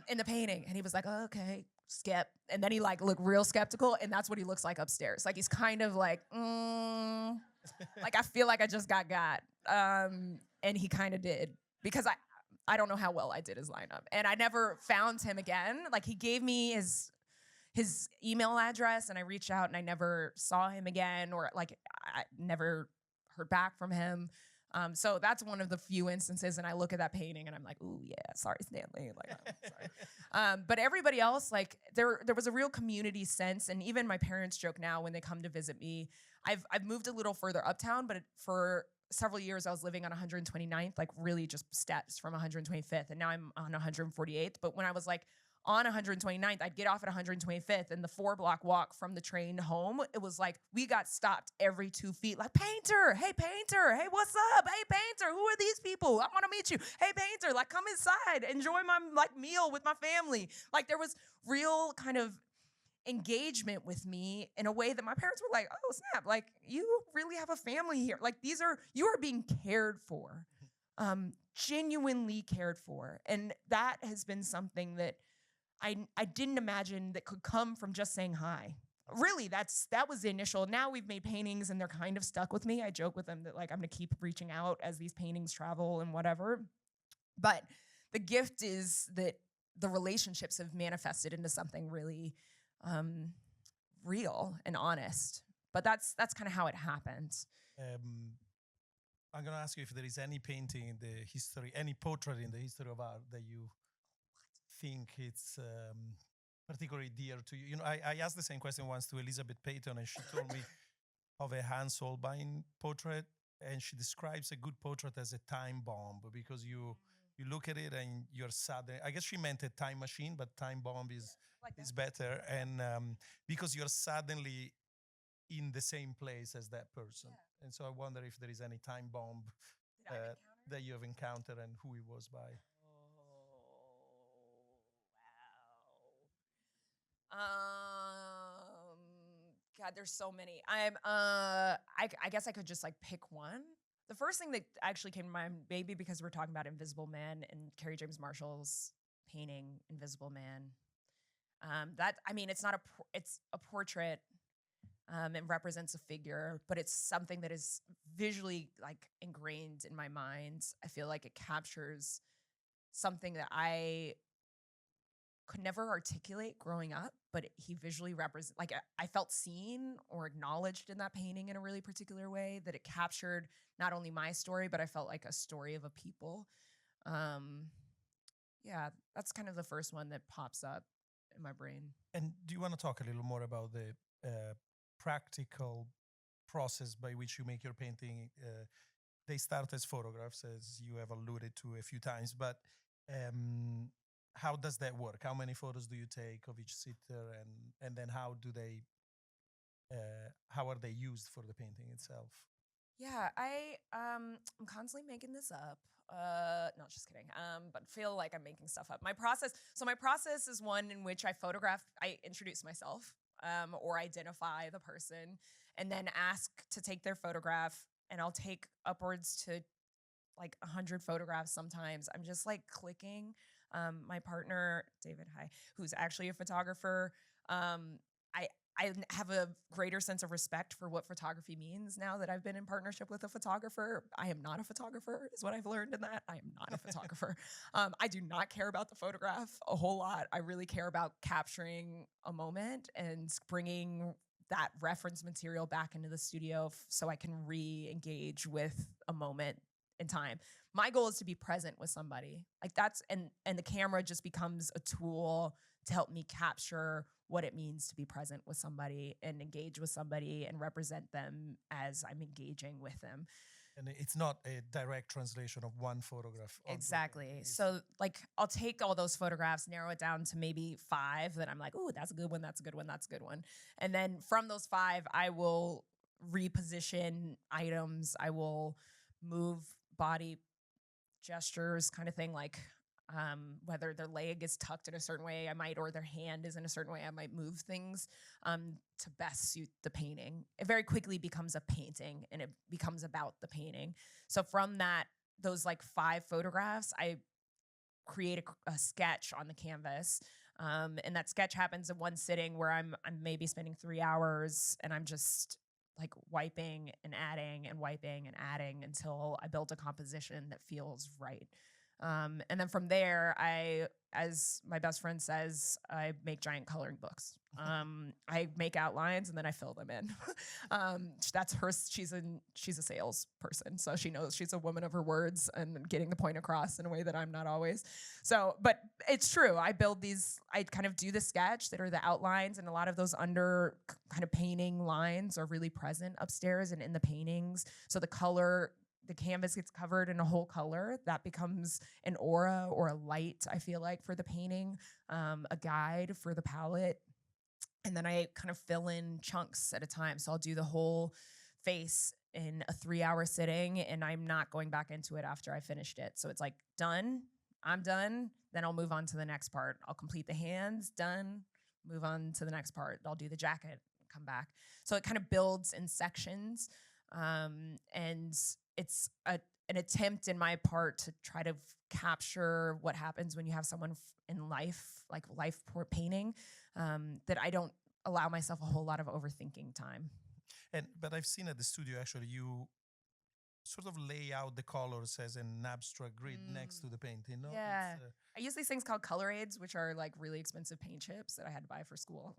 in the painting. And he was like, oh, okay, skep. And then he like looked real skeptical. And that's what he looks like upstairs. Like, he's kind of like, like, I feel like I just got. And he kind of did, because I don't know how well I did his lineup. And I never found him again. Like, he gave me his email address, and I reached out, and I never saw him again, or like I never heard back from him. So that's one of the few instances, and I look at that painting and I'm like, ooh, yeah, sorry, Stanley. Like, sorry. But everybody else, like, there was a real community sense, and even my parents joke now when they come to visit me. I've moved a little further uptown, but for several years I was living on 129th, like really just steps from 125th, and now I'm on 148th. But when I was like on 129th, I'd get off at 125th, and the 4-block walk from the train home, it was like we got stopped every 2 feet, like, Painter, hey, what's up? Hey, Painter, who are these people? I want to meet you. Hey, Painter, like, come inside, enjoy my like meal with my family. Like, there was real kind of engagement with me in a way that my parents were like, oh, snap, like, you really have a family here. Like, you are being cared for, genuinely cared for. And that has been something that I didn't imagine that could come from just saying hi. Really, that was the initial. Now we've made paintings and they're kind of stuck with me. I joke with them that, like, I'm gonna keep reaching out as these paintings travel and whatever. But the gift is that the relationships have manifested into something really real and honest. But that's kind of how it happened. I'm going to ask you if there is any painting in the history, any portrait in the history of art that you think it's particularly dear to you. You know, I asked the same question once to Elizabeth Payton, and she told me of a Hans Holbein portrait, and she describes a good portrait as a time bomb because you look at it and you're suddenly, I guess she meant a time machine, but time bomb is better. And because you're suddenly in the same place as that person. Yeah. And so I wonder if there is any time bomb that you have encountered and who it was by. Oh, wow. God, there's so many. I guess I could just like pick one. The first thing that actually came to mind, maybe because we're talking about Invisible Man and Kerry James Marshall's painting Invisible Man. It's a portrait. It represents a figure, but it's something that is visually like ingrained in my mind. I feel like it captures something that I could never articulate growing up, but he visually represents, like, I felt seen or acknowledged in that painting in a really particular way, that it captured not only my story, but I felt like a story of a people. Yeah, that's kind of the first one that pops up in my brain. And do you want to talk a little more about the practical process by which you make your painting? They start as photographs, as you have alluded to a few times, but how does that work? How many photos do you take of each sitter, and then how are they used for the painting itself? Yeah, I'm constantly making this up. No, just kidding. But feel like I'm making stuff up. My process is one in which I introduce myself, or identify the person, and then ask to take their photograph, and I'll take upwards to like 100 photographs sometimes. I'm just like clicking. My partner, David, who's actually a photographer, I have a greater sense of respect for what photography means now that I've been in partnership with a photographer. I am not a photographer, is what I've learned in that. I am not a photographer. I do not care about the photograph a whole lot. I really care about capturing a moment and bringing that reference material back into the studio so I can re-engage with a moment in time. My goal is to be present with somebody. Like and the camera just becomes a tool to help me capture what it means to be present with somebody and engage with somebody and represent them as I'm engaging with them. And it's not a direct translation of one photograph. Exactly. So like I'll take all those photographs, narrow it down to maybe 5 that I'm like, oh, that's a good one, that's a good one, that's a good one. And then from those 5, I will reposition items. I will move body gestures, kind of thing, like whether their leg is tucked in a certain way, or their hand is in a certain way, I might move things to best suit the painting. It very quickly becomes a painting, and it becomes about the painting. So from those like 5 photographs, I create a sketch on the canvas. And that sketch happens in one sitting where I'm maybe spending 3 hours, and I'm just like wiping and adding and wiping and adding until I build a composition that feels right. And then from there, as my best friend says, I make giant coloring books. I make outlines and then I fill them in. That's her. She's a sales person, so she knows she's a woman of her words and getting the point across in a way that I'm not always. So, but it's true. I build these. I kind of do the sketch that are the outlines, and a lot of those under kind of painting lines are really present upstairs and in the paintings. So the color the canvas gets covered in a whole color, that becomes an aura or a light, I feel like, for the painting, a guide for the palette. And then I kind of fill in chunks at a time. So I'll do the whole face in a 3-hour sitting, and I'm not going back into it after I finished it. So it's like, done, I'm done, then I'll move on to the next part. I'll complete the hands, done, move on to the next part. I'll do the jacket, come back. So it kind of builds in sections. And it's an attempt in my part to try to capture what happens when you have someone in life, like life painting, that I don't allow myself a whole lot of overthinking time. But I've seen at the studio, actually, you sort of lay out the colors as an abstract grid next to the painting, no? Yeah. I use these things called color aids, which are like really expensive paint chips that I had to buy for school.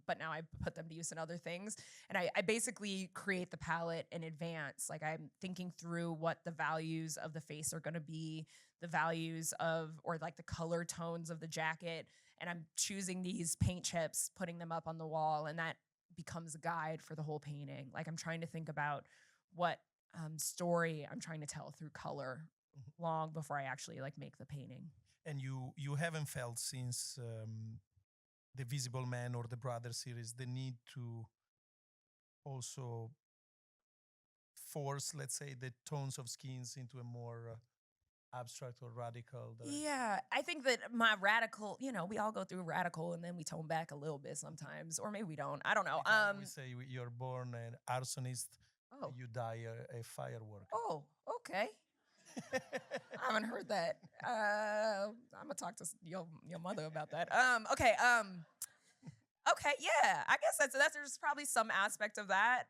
But now I put them to use in other things. And I basically create the palette in advance. Like I'm thinking through what the values of the face are gonna be, the values of, or like the color tones of the jacket. And I'm choosing these paint chips, putting them up on the wall, and that becomes a guide for the whole painting. Like I'm trying to think about what story I'm trying to tell through color long before I actually like make the painting. And you haven't felt since the Visible Man or the Brother series the need to also force, let's say, the tones of skins into a more abstract or radical direction? Yeah, I think that my radical, we all go through radical and then we tone back a little bit sometimes, or maybe we don't. I don't know. We say you're born an arsonist, Oh. you die a fireworker. Oh, okay. I haven't heard that. I'm gonna talk to your mother about that. Okay. Okay. Yeah. I guess that's there's probably some aspect of that.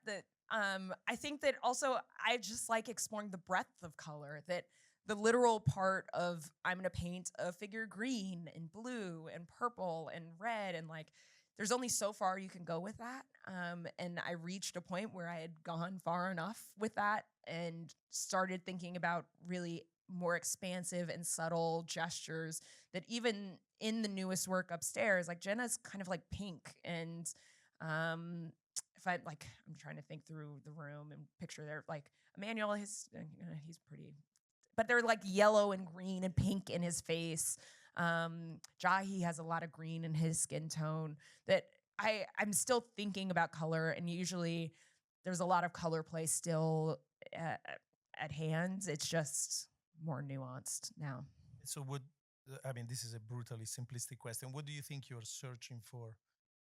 I think that also I just like exploring the breadth of color. That the literal part of I'm gonna paint a figure green and blue and purple and red, and like there's only so far you can go with that. And I reached a point where I had gone far enough with that and started thinking about really more expansive and subtle gestures that even in the newest work upstairs, like Jenna's kind of like pink. And if I'm trying to think through the room and picture there, like Emmanuel, he's pretty, but they're like yellow and green and pink in his face. Jahi has a lot of green in his skin tone. That I'm still thinking about color, and usually there's a lot of color play still at hand. It's just more nuanced now. So this is a brutally simplistic question. What do you think you're searching for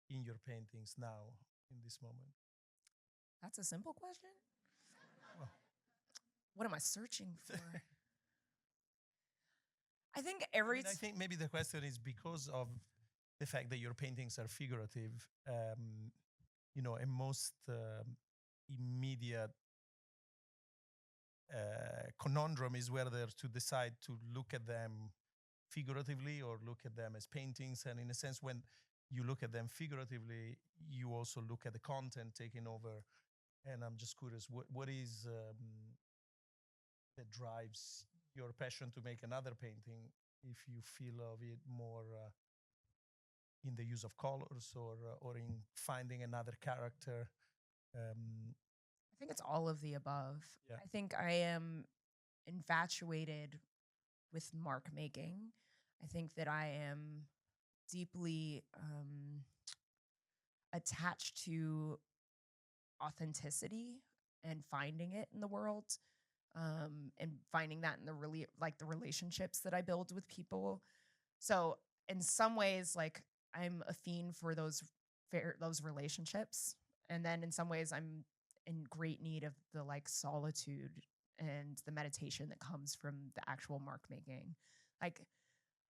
in your paintings now, in this moment? That's a simple question. Well. What am I searching for? I think I think maybe the question is because of the fact that your paintings are figurative, a most immediate conundrum is whether to decide to look at them figuratively or look at them as paintings. And in a sense, when you look at them figuratively, you also look at the content taking over. And I'm just curious, what is that drives your passion to make another painting, if you feel of it more in the use of colors or in finding another character? I think it's all of the above. Yeah. I think I am infatuated with mark making. I think that I am deeply attached to authenticity and finding it in the world, and finding that in the the relationships that I build with people. So in some ways, like I'm a fiend for those relationships, and then in some ways I'm in great need of the like solitude and the meditation that comes from the actual mark making. Like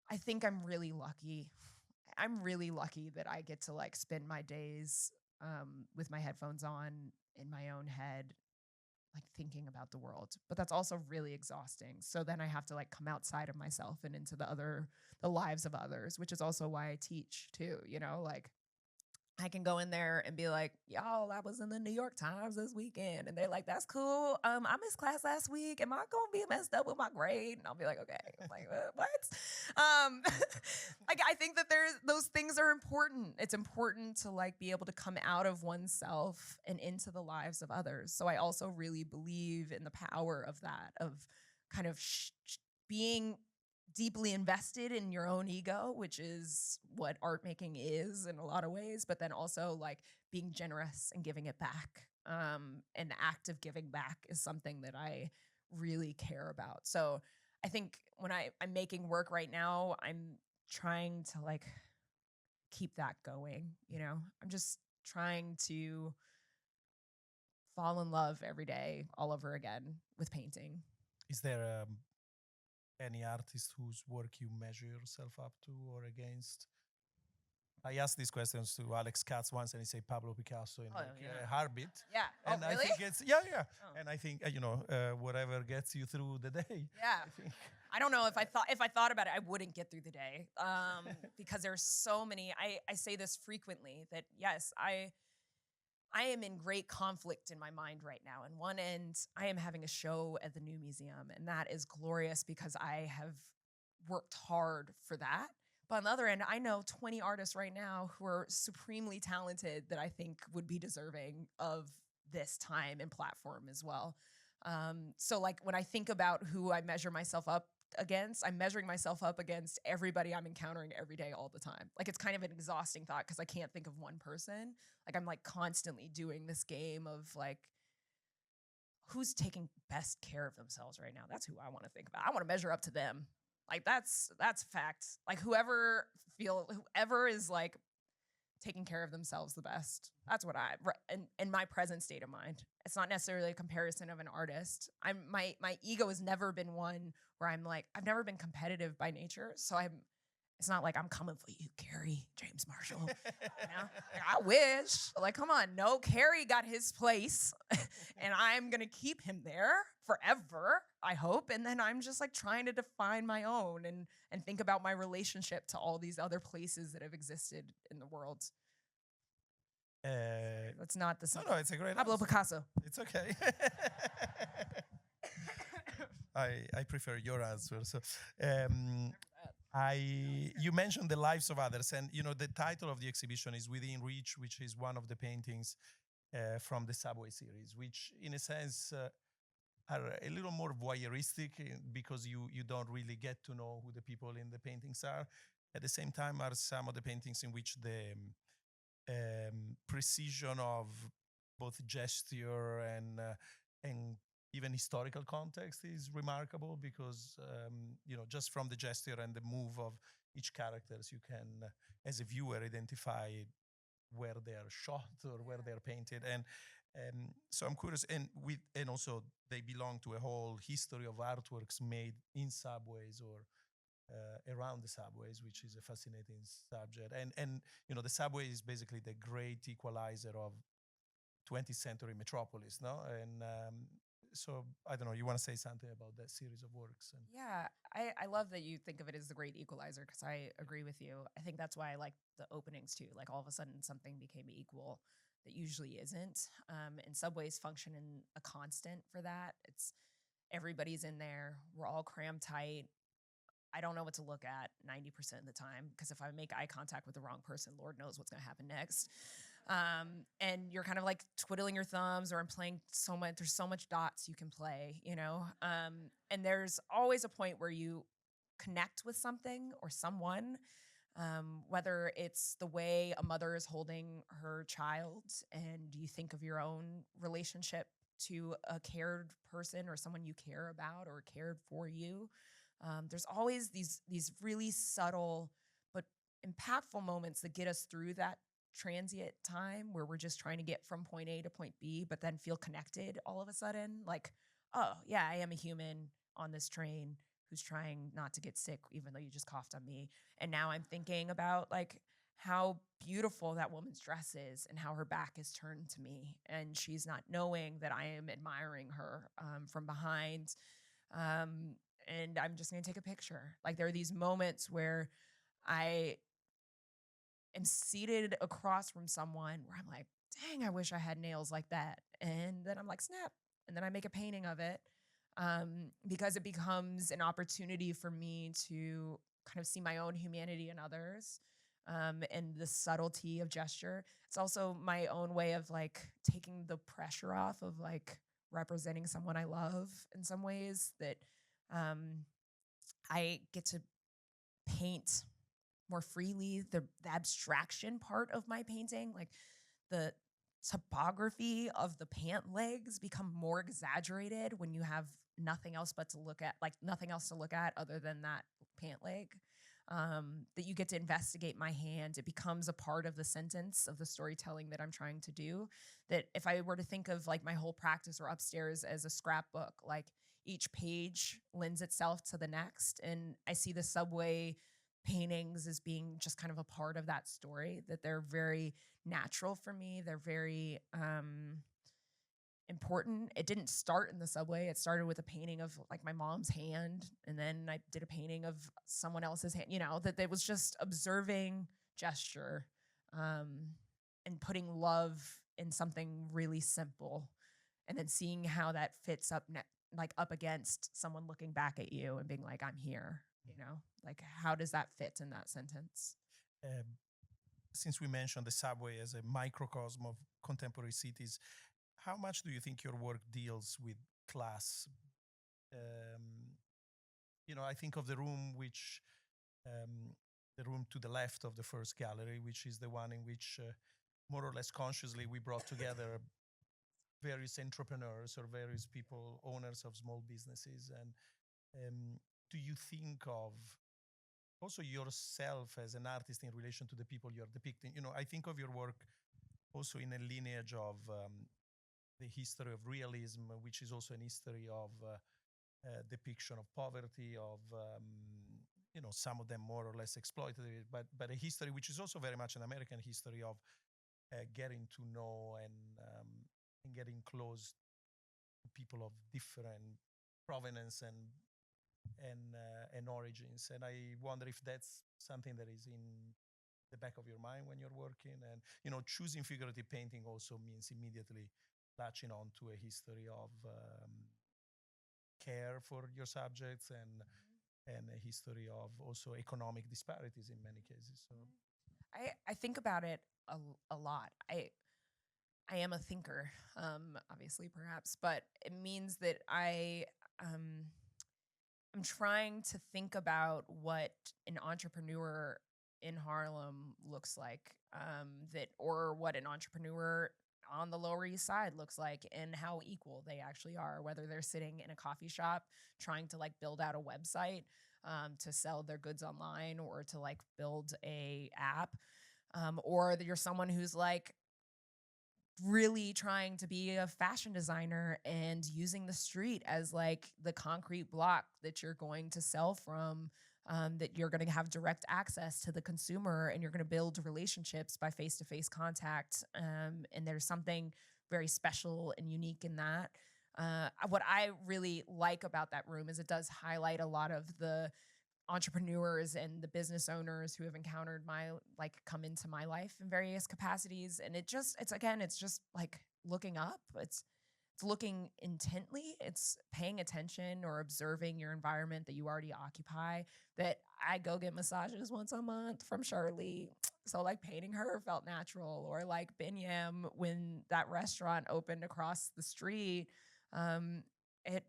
I think I'm really lucky. I'm really lucky that I get to like spend my days with my headphones on in my own head, like thinking about the world. But that's also really exhausting. So then I have to like come outside of myself and into the lives of others, which is also why I teach too, like I can go in there and be like, y'all, I was in the New York Times this weekend. And they're like, that's cool. I missed class last week. Am I going to be messed up with my grade? And I'll be like, okay. I'm like, what? Like, I think that those things are important. It's important to like be able to come out of oneself and into the lives of others. So I also really believe in the power of that, of kind of being deeply invested in your own ego, which is what art making is in a lot of ways, but then also like being generous and giving it back. An act of giving back is something that I really care about. So I think when I'm making work right now, I'm trying to like keep that going, you know? I'm just trying to fall in love every day all over again with painting. Is there any artist whose work you measure yourself up to or against? I asked these questions to Alex Katz once, and he said Pablo Picasso in Heartbeat. Yeah. And really? I think it's yeah. Oh. And I think whatever gets you through the day. Yeah. I don't know if I thought about it, I wouldn't get through the day because there's so many. I say this frequently that yes, I am in great conflict in my mind right now. On one end, I am having a show at the new museum, and that is glorious because I have worked hard for that. But on the other end, I know 20 artists right now who are supremely talented that I think would be deserving of this time and platform as well. So like when I think about who I measure myself up against, I'm measuring myself up against everybody I'm encountering every day all the time. Like it's kind of an exhausting thought because I can't think of one person. Like I'm like constantly doing this game of like, who's taking best care of themselves right now? That's who I want to think about. I want to measure up to them. Like that's fact. Like whoever is like taking care of themselves the best. That's what in my present state of mind. It's not necessarily a comparison of an artist. My ego has never been one where I'm like, I've never been competitive by nature. So it's not like I'm coming for you, Carrie, James Marshall. You know? Like, I wish. Like, come on. No, Carrie got his place and I'm going to keep him there forever, I hope. And then I'm just like trying to define my own and think about my relationship to all these other places that have existed in the world. It's not the same. No, it's a great Pablo answer. Picasso. It's okay. I prefer your answer. So, you mentioned the lives of others, and the title of the exhibition is Within Reach, which is one of the paintings from the Subway series, which in a sense are a little more voyeuristic because you don't really get to know who the people in the paintings are. At the same time, are some of the paintings in which the precision of both gesture and even historical context is remarkable because just from the gesture and the move of each characters you can as a viewer identify where they are shot or where they are painted, and so I'm curious, and also they belong to a whole history of artworks made in subways or around the subways, which is a fascinating subject. And the subway is basically the great equalizer of 20th century metropolis, no? And so I don't know, you want to say something about that series of works? Yeah, I love that you think of it as the great equalizer because I agree with you. I think that's why I like the openings too. Like all of a sudden something became equal that usually isn't. And subways function in a constant for that. It's everybody's in there. We're all crammed tight. I don't know what to look at 90% of the time because if I make eye contact with the wrong person, Lord knows what's going to happen next. And you're kind of like twiddling your thumbs, or I'm playing so much. There's so much dots you can play, and there's always a point where you connect with something or someone, whether it's the way a mother is holding her child and you think of your own relationship to a cared person or someone you care about or cared for you. There's always these really subtle but impactful moments that get us through that transient time where we're just trying to get from point A to point B, but then feel connected all of a sudden. Like, oh, yeah, I am a human on this train who's trying not to get sick, even though you just coughed on me. And now I'm thinking about like how beautiful that woman's dress is and how her back is turned to me. And she's not knowing that I am admiring her from behind. And I'm just going to take a picture. Like there are these moments where I am seated across from someone where I'm like, dang, I wish I had nails like that. And then I'm like, snap. And then I make a painting of it, because it becomes an opportunity for me to kind of see my own humanity in others, and the subtlety of gesture. It's also my own way of like taking the pressure off of like representing someone I love in some ways, that um, I get to paint more freely. The abstraction part of my painting, like the topography of the pant legs, become more exaggerated when you have nothing else but to look at, like nothing else to look at other than that pant leg. That you get to investigate my hand. It becomes a part of the sentence of the storytelling that I'm trying to do. That if I were to think of like my whole practice or upstairs as a scrapbook, like each page lends itself to the next. And I see the subway paintings as being just kind of a part of that story, that they're very natural for me. They're very important. It didn't start in the subway. It started with a painting of like my mom's hand, and then I did a painting of someone else's hand, that it was just observing gesture, and putting love in something really simple, and then seeing how that fits up like up against someone looking back at you and being like, I'm here, like how does that fit in that sentence? Um, since we mentioned the subway as a microcosm of contemporary cities, how much do you think your work deals with class? Um, I think of the room to the left of the first gallery, which is the one in which more or less consciously we brought together various entrepreneurs or various people, owners of small businesses. And do you think of also yourself as an artist in relation to the people you're depicting? I think of your work also in a lineage of the history of realism, which is also an history of depiction of poverty, of some of them more or less exploitative, but a history which is also very much an American history of getting to know and getting close to people of different provenance and origins. And I wonder if that's something that is in the back of your mind when you're working. And choosing figurative painting also means immediately latching on to a history of care for your subjects and a history of also economic disparities in many cases. So I think about it a lot. I am a thinker, obviously, perhaps, but it means that I'm trying to think about what an entrepreneur in Harlem looks like, or what an entrepreneur on the Lower East Side looks like, and how equal they actually are, whether they're sitting in a coffee shop trying to like build out a website, to sell their goods online, or to like build a app, or that you're someone who's like really trying to be a fashion designer and using the street as like the concrete block that you're going to sell from, that you're going to have direct access to the consumer, and you're going to build relationships by face-to-face contact. And there's something very special and unique in that. What I really like about that room is it does highlight a lot of the entrepreneurs and the business owners who have encountered come into my life in various capacities. And it's just like looking up. It's looking intently. It's paying attention or observing your environment that you already occupy. That I go get massages once a month from Shirley. So like painting her felt natural, or like Binyam when that restaurant opened across the street. It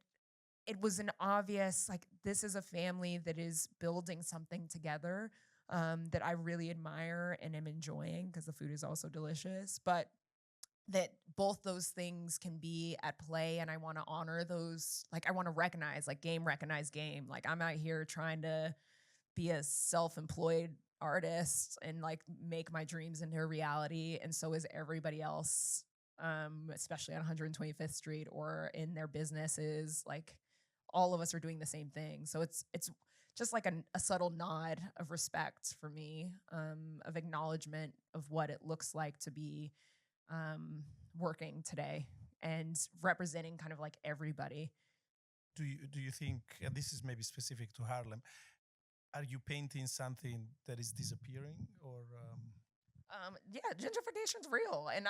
it was an obvious, like, this is a family that is building something together, that I really admire and am enjoying, because the food is also delicious. But that both those things can be at play, and I want to honor those. Like, I want to recognize, like, game recognize game. Like, I'm out here trying to be a self-employed artist and like make my dreams into a reality, and so is everybody else, especially on 125th Street or in their businesses. Like, all of us are doing the same thing. So it's just like a subtle nod of respect for me, of acknowledgement of what it looks like to be, working today and representing kind of like everybody. do you think, and this is maybe specific to Harlem, are you painting something that is disappearing, or Yeah, gentrification's real, and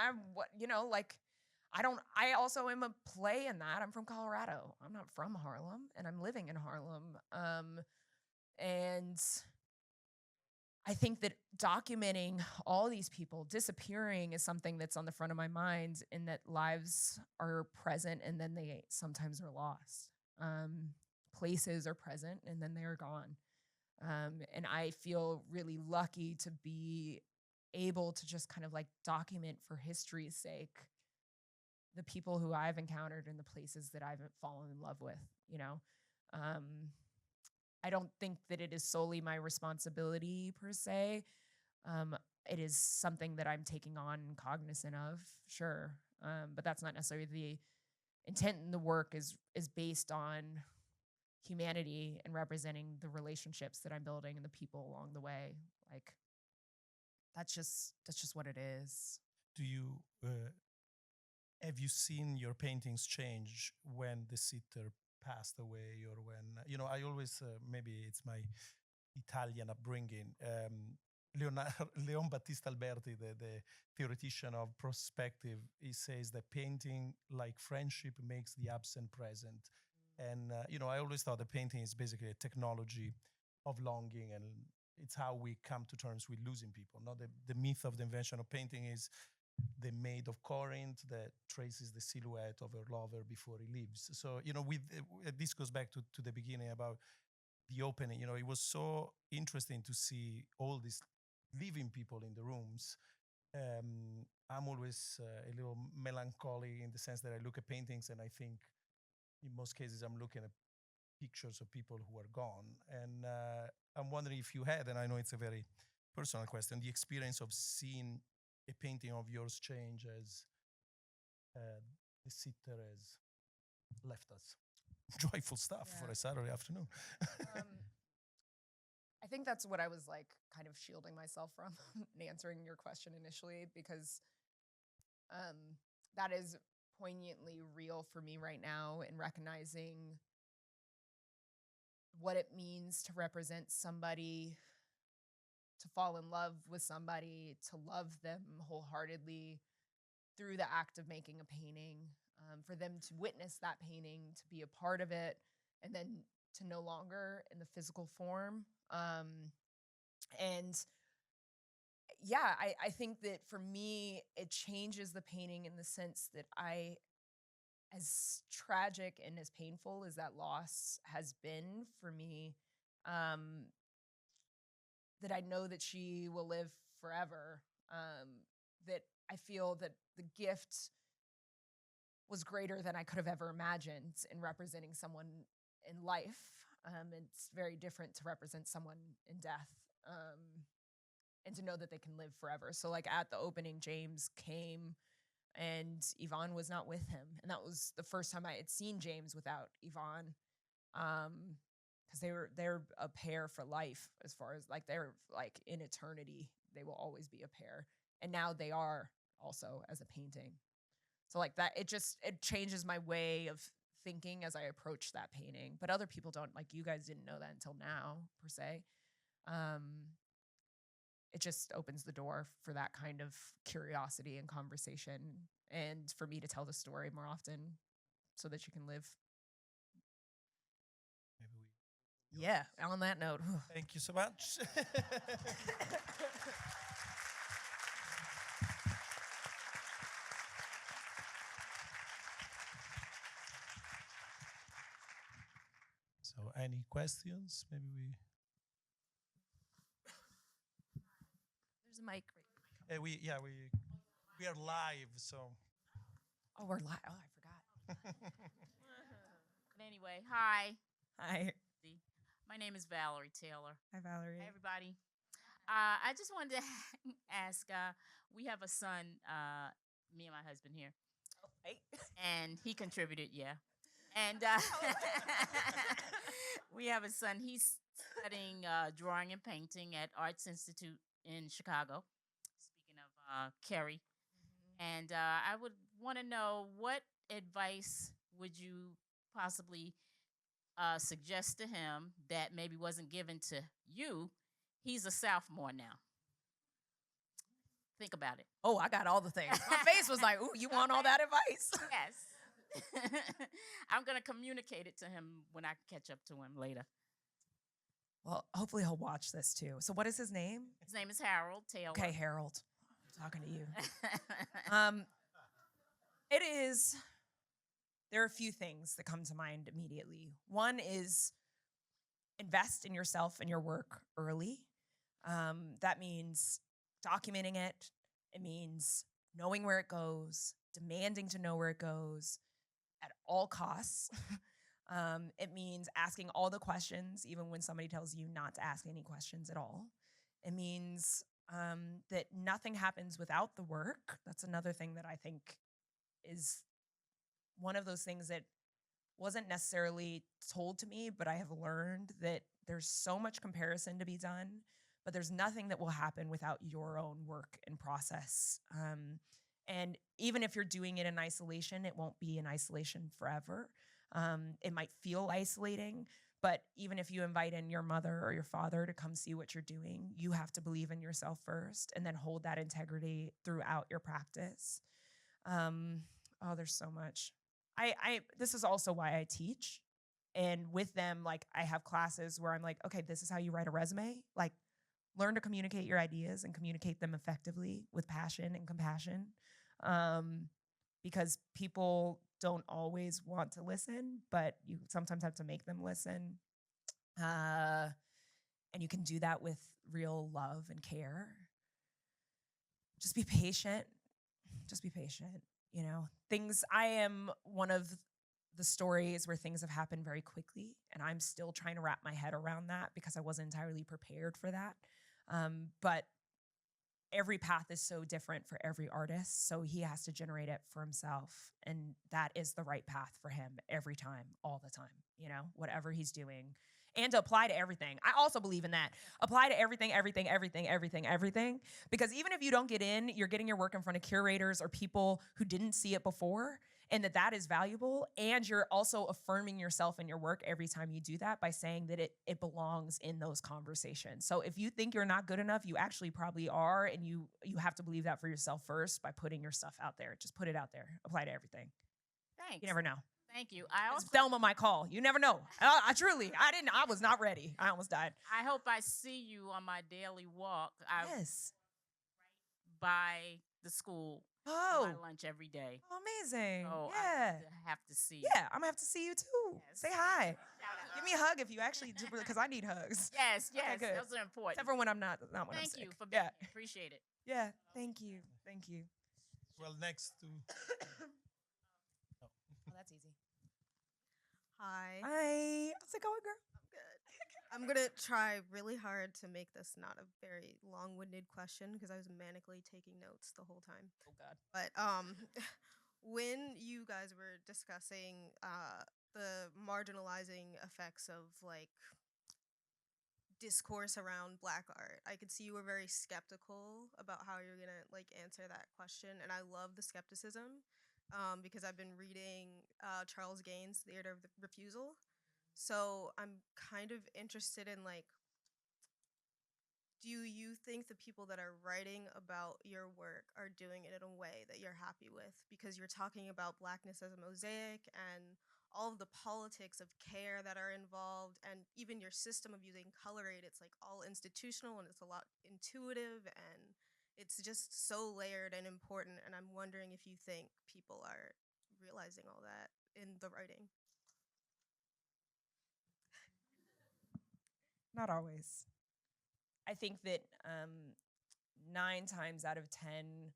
I also am a play in that. I'm from Colorado. I'm not from Harlem, and I'm living in Harlem. And I think that documenting all these people disappearing is something that's on the front of my mind, in that lives are present and then they sometimes are lost. Places are present and then they are gone. And I feel really lucky to be able to just kind of like document for history's sake the people who I've encountered and the places that I've fallen in love with, you know? I don't think that it is solely my responsibility per se. It is something that I'm taking on and cognizant of, sure. But that's not necessarily the intent in the work is based on humanity and representing the relationships that I'm building and the people along the way. Like, that's just what it is. Do you have you seen your paintings change when the sitter passed away, or when I always maybe it's my Italian upbringing. Leon Battista Alberti, the theoretician of perspective, he says that painting, like friendship, makes the absent present. And I always thought that painting is basically a technology of longing, and it's how we come to terms with losing people. Not the myth of the invention of painting is the Maid of Corinth that traces the silhouette of her lover before he leaves. So this goes back to the beginning about the opening. It was so interesting to see all these living people in the rooms. I'm always a little melancholy in the sense that I look at paintings and I think, in most cases, I'm looking at pictures of people who are gone. And I'm wondering if you had, and I know it's a very personal question, the experience of seeing a painting of yours change as the sitter has left us. Joyful stuff for a Saturday afternoon. I think that's what I was like kind of shielding myself from in answering your question initially, because that is poignantly real for me right now, in recognizing what it means to represent somebody, to fall in love with somebody, to love them wholeheartedly through the act of making a painting, for them to witness that painting, to be a part of it, and then to no longer in the physical form. And yeah, I think that for me, it changes the painting in the sense that as tragic and as painful as that loss has been for me, that I know that she will live forever. That I feel that the gift was greater than I could have ever imagined in representing someone in life. It's very different to represent someone in death, and to know that they can live forever. So like at the opening, James came and Yvonne was not with him. And that was the first time I had seen James without Yvonne. Because they're a pair for life, as far as like they're like in eternity, they will always be a pair. And now they are also as a painting. So like that, it changes my way of thinking as I approach that painting. But other people don't, like you guys didn't know that until now, per se. It just opens the door for that kind of curiosity and conversation, and for me to tell the story more often so that you can live. Yeah, on that note. Thank you so much. So any questions? Maybe There's a mic. we are live, so. Oh, we're live. Oh, I forgot. But anyway, hi. Hi. My name is Valerie Taylor. Hi, Valerie. Hey, everybody. I just wanted to ask, we have a son, me and my husband here. Oh, hey. And he contributed, yeah. And we have a son. He's studying drawing and painting at Arts Institute in Chicago. Speaking of Kerry. Mm-hmm. And I would want to know, what advice would you possibly suggest to him that maybe wasn't given to you? He's a sophomore now. think about it. Oh, I got all the things. My face was like, ooh, you want all that advice? Yes. I'm going to communicate it to him when I catch up to him later. Well, hopefully he'll watch this too. So what is his name? His name is Harold Taylor. Okay, Harold. I'm talking to you. There are a few things that come to mind immediately. One is invest in yourself and your work early. That means documenting it. It means knowing where it goes, demanding to know where it goes at all costs. It means asking all the questions, even when somebody tells you not to ask any questions at all. It means that nothing happens without the work. That's another thing that I think is one of those things that wasn't necessarily told to me, but I have learned that there's so much comparison to be done, but there's nothing that will happen without your own work and process. And even if you're doing it in isolation, it won't be in isolation forever. It might feel isolating, but even if you invite in your mother or your father to come see what you're doing, you have to believe in yourself first and then hold that integrity throughout your practice. There's so much. This is also why I teach. And with them, like, I have classes where I'm like, okay, this is how you write a resume. Like, learn to communicate your ideas and communicate them effectively with passion and compassion. Because people don't always want to listen, but you sometimes have to make them listen. And you can do that with real love and care. Just be patient. Just be patient. You know, I am one of the stories where things have happened very quickly, and I'm still trying to wrap my head around that because I wasn't entirely prepared for that. But every path is so different for every artist, so he has to generate it for himself, and that is the right path for him every time, all the time, you know, whatever he's doing. And to apply to everything. I also believe in that. Apply to everything, because even if you don't get in, you're getting your work in front of curators or people who didn't see it before, and that is valuable. And you're also affirming yourself and your work every time you do that by saying that it belongs in those conversations. So if you think you're not good enough, you actually probably are, and you have to believe that for yourself first by putting your stuff out there. Just put it out there. Apply to everything. Thanks. You never know. Thank you. I also Thelma might call. You never know. I was not ready. I almost died. I hope I see you on my daily walk. Yes. By the school. Oh. My lunch every day. Oh, amazing. So yeah. I have to see you. Yeah, I'm going to have to see you too. Yes. Say hi. Give me a hug if you actually do, because I need hugs. Yes, Okay, good. Those are important. Except for when I'm not when I'm sick. Thank you for being here. Appreciate it. Yeah, thank you. Well, next to... Oh, that's easy. Hi. How's it going, girl? I'm going to try really hard to make this not a very long-winded question because I was manically taking notes the whole time. Oh, God. But when you guys were discussing the marginalizing effects of, like, discourse around Black art, I could see you were very skeptical about how you're going to, like, answer that question. And I love the skepticism because I've been reading Charles Gaines' Theater of the Refusal. So I'm kind of interested in, like, do you think the people that are writing about your work are doing it in a way that you're happy with? Because you're talking about Blackness as a mosaic and all of the politics of care that are involved, and even your system of using color aid, it's like all institutional and it's a lot intuitive, and it's just so layered and important. And I'm wondering if you think people are realizing all that in the writing. Not always. I think that 9 times out of 10,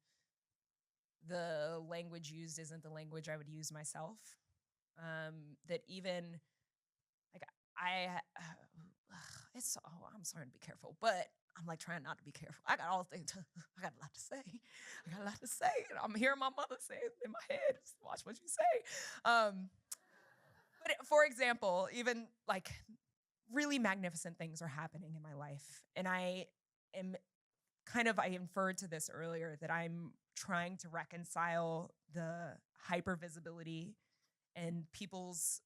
the language used isn't the language I would use myself. That even, like, I'm starting to be careful, but I'm like trying not to be careful. I got all things. I got a lot to say. And I'm hearing my mother say it in my head. Just watch what you say. But for example, even like really magnificent things are happening in my life. And I inferred to this earlier that I'm trying to reconcile the hypervisibility and people's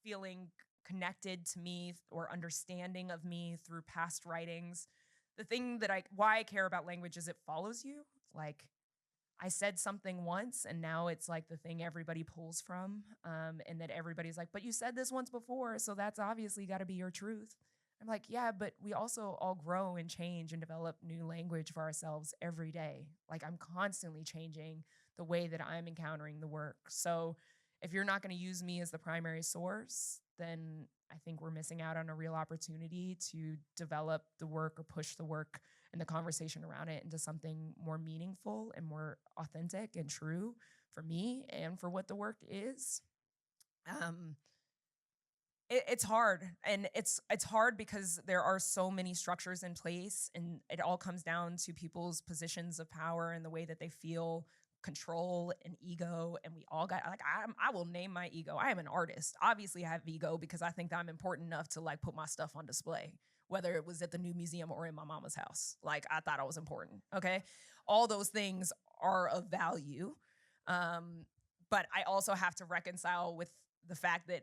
feeling connected to me or understanding of me through past writings the thing that why I care about language is it follows you. Like, I said something once and now it's like the thing everybody pulls from, and that everybody's like, but you said this once before, so that's obviously got to be your truth. I'm like, yeah, but we also all grow and change and develop new language for ourselves every day. Like, I'm constantly changing the way that I'm encountering the work. So if you're not going to use me as the primary source, then I think we're missing out on a real opportunity to develop the work or push the work and the conversation around it into something more meaningful and more authentic and true for me and for what the work is. It's hard, and it's hard because there are so many structures in place, and it all comes down to people's positions of power and the way that they feel control and ego. And we all got, like, I will name my ego. I am an artist. Obviously I have ego because I think that I'm important enough to like put my stuff on display, whether it was at the new museum or in my mama's house. Like, I thought I was important. Okay, all those things are of value, but I also have to reconcile with the fact that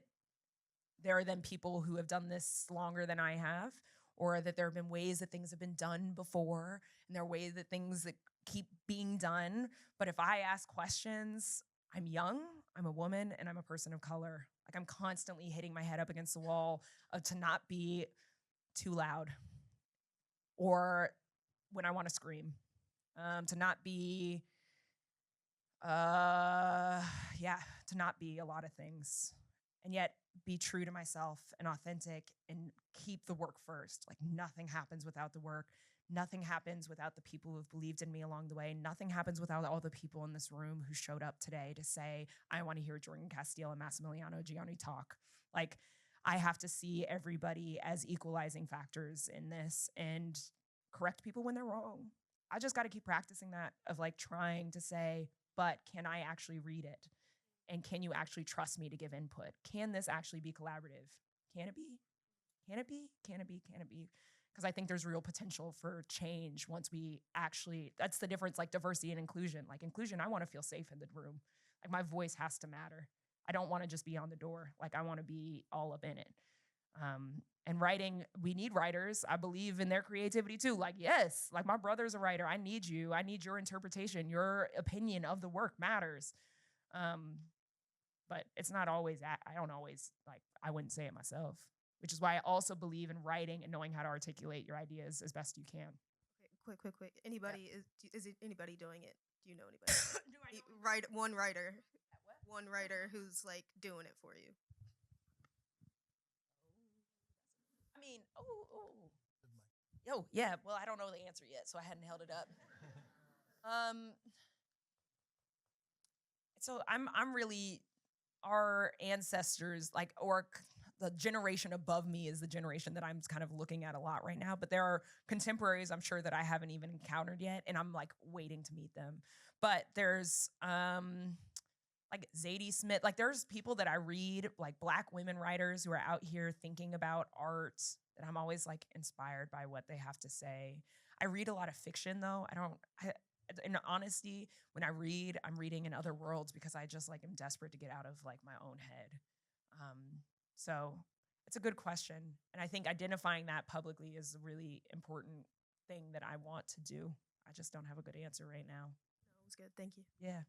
there are then people who have done this longer than I have, or that there have been ways that things have been done before, and there are ways that things that keep being done. But if I ask questions, I'm young, I'm a woman, and I'm a person of color. Like, I'm constantly hitting my head up against the wall to not be too loud, or when I want to scream, to not be, to not be a lot of things, and yet be true to myself and authentic and keep the work first. Like, nothing happens without the work. Nothing happens without the people who've believed in me along the way. Nothing happens without all the people in this room who showed up today to say, I want to hear Jordan Casteel and Massimiliano Gioni talk. Like, I have to see everybody as equalizing factors in this and correct people when they're wrong. I just got to keep practicing that, of like trying to say, but can I actually read it? And can you actually trust me to give input? Can this actually be collaborative? Can it be? Can it be? Can it be? Can it be? Because I think there's real potential for change once we actually, that's the difference, like diversity and inclusion. Like, inclusion, I want to feel safe in the room. Like, my voice has to matter. I don't want to just be on the door. Like, I want to be all up in it. And writing, we need writers. I believe in their creativity too. Like, yes, like my brother's a writer. I need you. I need your interpretation. Your opinion of the work matters. But it's not always, I don't always, like, I wouldn't say it myself, which is why I also believe in writing and knowing how to articulate your ideas as best you can. Okay, quick. Anybody, is it anybody doing it? Do you know anybody? Do I know One writer. what? One writer who's like doing it for you. I mean, Yo, yeah, well, I don't know the answer yet, so I hadn't held it up. So I'm really, our ancestors, like, or the generation above me is the generation that I'm kind of looking at a lot right now. But there are contemporaries, I'm sure, that I haven't even encountered yet, and I'm like waiting to meet them. But there's like Zadie Smith, like there's people that I read, like Black women writers who are out here thinking about art, that I'm always like inspired by what they have to say. I read a lot of fiction though. In honesty, when I read, I'm reading in other worlds because I just like am desperate to get out of like my own head. So it's a good question. And I think identifying that publicly is a really important thing that I want to do. I just don't have a good answer right now. That was good. Thank you. Yeah.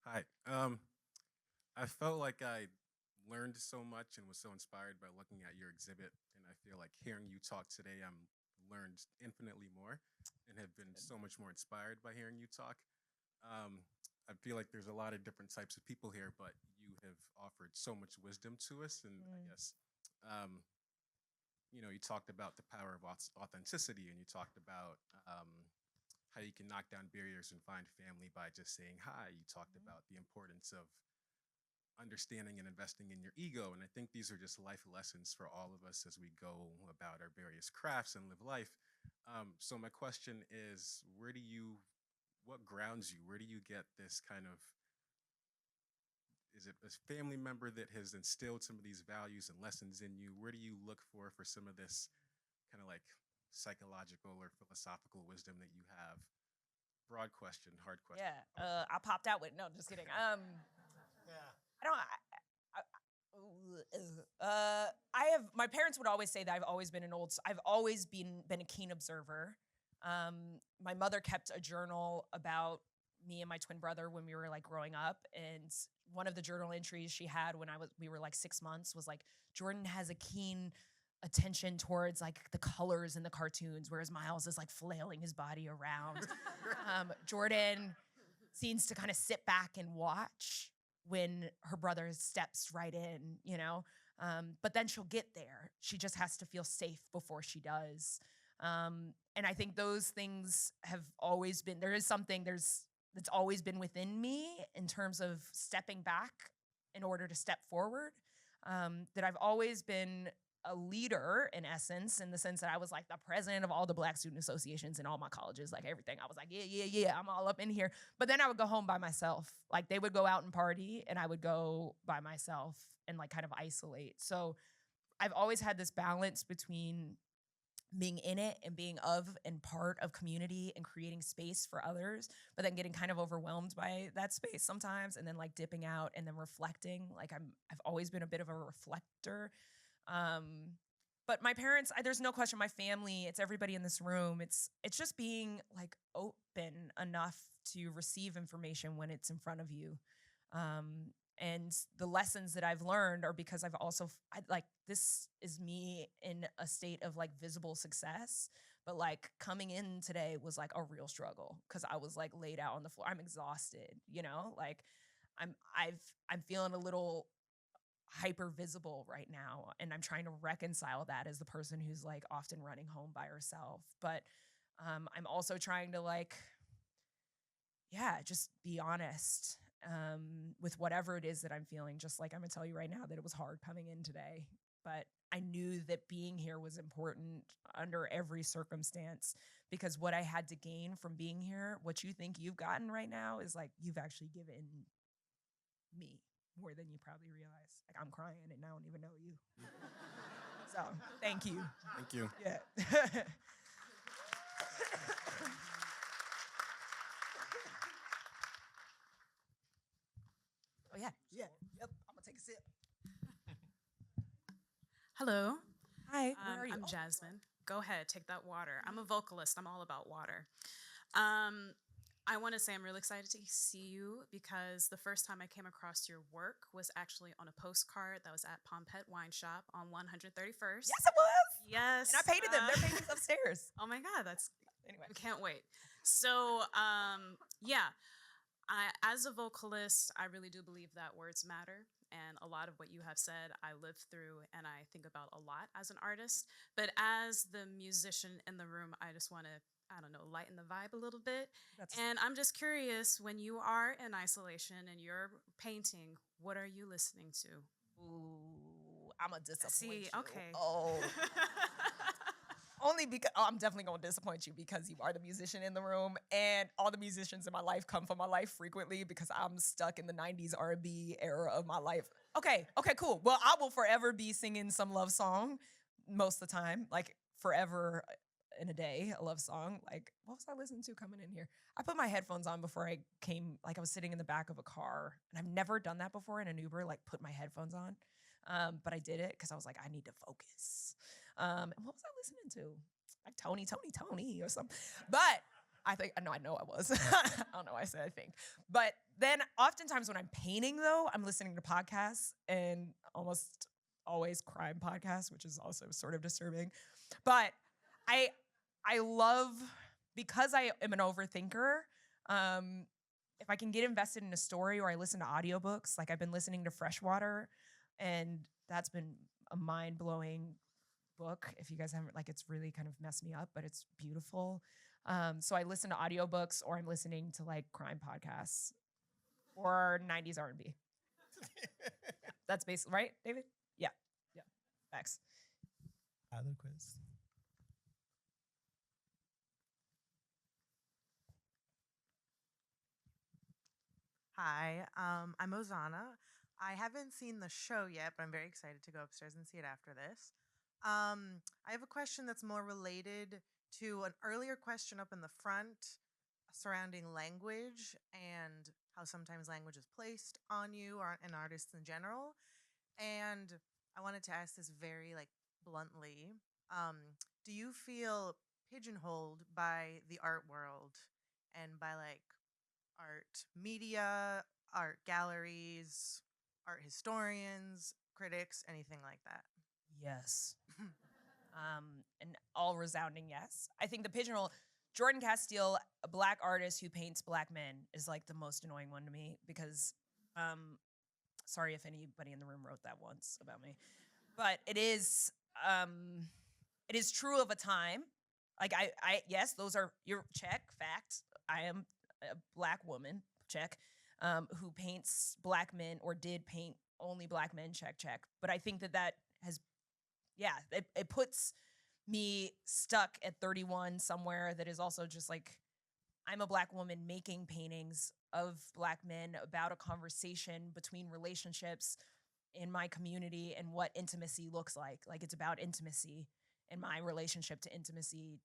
Hi. I felt like I learned so much and was so inspired by looking at your exhibit. And I feel like hearing you talk today, I'm learned infinitely more and have been so much more inspired by hearing you talk. I feel like there's a lot of different types of people here, but you have offered so much wisdom to us. And I guess, you talked about the power of authenticity, and you talked about how you can knock down barriers and find family by just saying hi. You talked about the importance of understanding and investing in your ego. And I think these are just life lessons for all of us as we go about our various crafts and live life. So my question is, what grounds you? Where do you get this kind of, is it a family member that has instilled some of these values and lessons in you? Where do you look for some of this kind of like psychological or philosophical wisdom that you have? Broad question, hard question. Yeah, I popped out with, no, just kidding. I don't, My parents would always say that I've always been I've always been a keen observer. My mother kept a journal about me and my twin brother when we were like growing up, and one of the journal entries she had when we were like 6 months was like, Jordan has a keen attention towards like the colors in the cartoons, whereas Miles is like flailing his body around. Jordan seems to kind of sit back and watch when her brother steps right in, you know? But then she'll get there. She just has to feel safe before she does. And I think those things have always been, that's always been within me in terms of stepping back in order to step forward. That I've always been a leader in essence, in the sense that I was like the president of all the Black student associations in all my colleges, like everything. I was like, yeah, I'm all up in here. But then I would go home by myself. Like they would go out and party and I would go by myself and like kind of isolate. So I've always had this balance between being in it and being of and part of community and creating space for others, but then getting kind of overwhelmed by that space sometimes, and then like dipping out and then reflecting. Like I've always been a bit of a reflector. But my parents, there's no question, my family, it's everybody in this room. It's just being like open enough to receive information when it's in front of you. And the lessons that I've learned are because this is me in a state of like visible success, but like coming in today was like a real struggle because I was like laid out on the floor. I'm exhausted, you know, like I'm feeling a little hyper visible right now, and I'm trying to reconcile that as the person who's like often running home by herself. But I'm also trying to like, just be honest with whatever it is that I'm feeling. Just like I'm gonna tell you right now that it was hard coming in today, but I knew that being here was important under every circumstance, because what I had to gain from being here, what you think you've gotten right now, is like you've actually given me more than you probably realize. Like I'm crying and I don't even know you. So thank you. Thank you. Yeah. Oh yeah. Yep. I'm gonna take a sip. Hello. Hi. Where are you? I'm Oh, Jasmine. Go ahead, take that water. I'm a vocalist. I'm all about water. I want to say I'm really excited to see you because the first time I came across your work was actually on a postcard that was at Pompette Wine Shop on 131st. Yes, it was. Yes. And I painted them. They're paintings upstairs. Oh my God, that's Anyway. I can't wait. So, as a vocalist, I really do believe that words matter. And a lot of what you have said, I live through and I think about a lot as an artist. But as the musician in the room, I just want to, lighten the vibe a little bit. And I'm just curious, when you are in isolation and you're painting, what are you listening to? Ooh, I'm a disappoint you. Okay. Oh. Only because I'm definitely gonna disappoint you because you are the musician in the room, and all the musicians in my life come from my life frequently because I'm stuck in the 90s R&B era of my life. Okay, cool. Well, I will forever be singing some love song most of the time, like forever in a day, a love song. Like, what was I listening to coming in here? I put my headphones on before I came, like I was sitting in the back of a car, and I've never done that before in an Uber, like put my headphones on. But I did it because I was like, I need to focus. And what was I listening to? Like Tony or something. But I know I was. I don't know why I said I think. But then oftentimes when I'm painting though, I'm listening to podcasts, and almost always crime podcasts, which is also sort of disturbing. But I love, because I am an overthinker, if I can get invested in a story, or I listen to audiobooks, like I've been listening to Freshwater, and that's been a mind-blowing book. If you guys haven't, like, it's really kind of messed me up, but it's beautiful. So I listen to audiobooks, or I'm listening to like crime podcasts or 90s R&B. Yeah, that's basically right, David? Yeah. Facts. Other quiz. Hi, I'm Ozana. I haven't seen the show yet, but I'm very excited to go upstairs and see it after this. I have a question that's more related to an earlier question up in the front surrounding language and how sometimes language is placed on you or on artists in general. And I wanted to ask this very like bluntly. Do you feel pigeonholed by the art world and by like art media, art galleries, art historians, critics, anything like that? Yes. An all resounding yes. I think the pigeonhole, Jordan Casteel, a black artist who paints black men, is like the most annoying one to me because, sorry if anybody in the room wrote that once about me, but it is true of a time. Like yes, those are your check fact. I am a black woman, check, who paints black men or did paint only black men, check. But I think that has, yeah, it puts me stuck at 31 somewhere that is also just like, I'm a black woman making paintings of black men about a conversation between relationships in my community and what intimacy looks like. Like, it's about intimacy and my relationship to intimacy.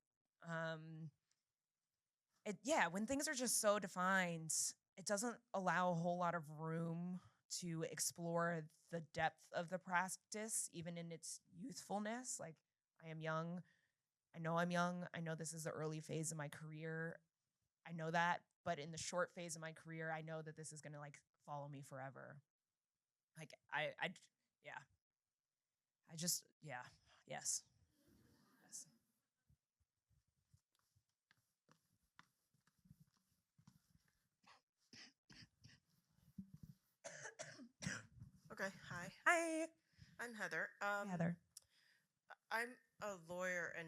When things are just so defined, it doesn't allow a whole lot of room to explore the depth of the practice, even in its youthfulness. Like, I am young. I know I'm young. I know this is the early phase of my career. I know that. But in the short phase of my career, I know that this is going to like follow me forever. Like, yes. Yes. Okay, hi. Hi. I'm Heather. Heather. I'm a lawyer, and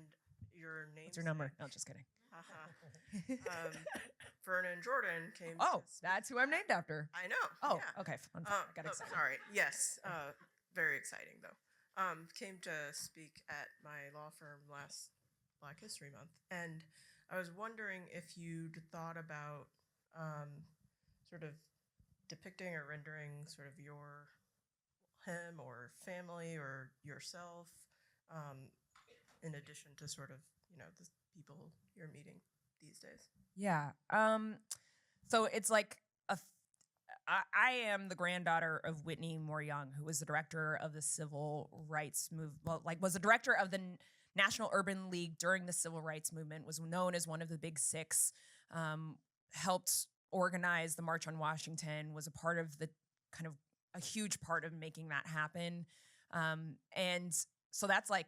your name. What's your number? No, just kidding. Vernon Jordan came. Oh, that's who I'm named after. I know. Oh, yeah. okay. Fun. I got excited. Sorry. Yes. Very exciting though. Came to speak at my law firm last Black History Month, and I was wondering if you'd thought about sort of depicting or rendering sort of him or family or yourself, in addition to sort of the people you're meeting these days. Yeah. So it's like I am the granddaughter of Whitney Moore Young, who was the director of the civil rights movement. Well, like, was the director of the National Urban League during the civil rights movement, was known as one of the Big Six, helped organize the March on Washington, was a part of the kind of a huge part of making that happen. And so that's a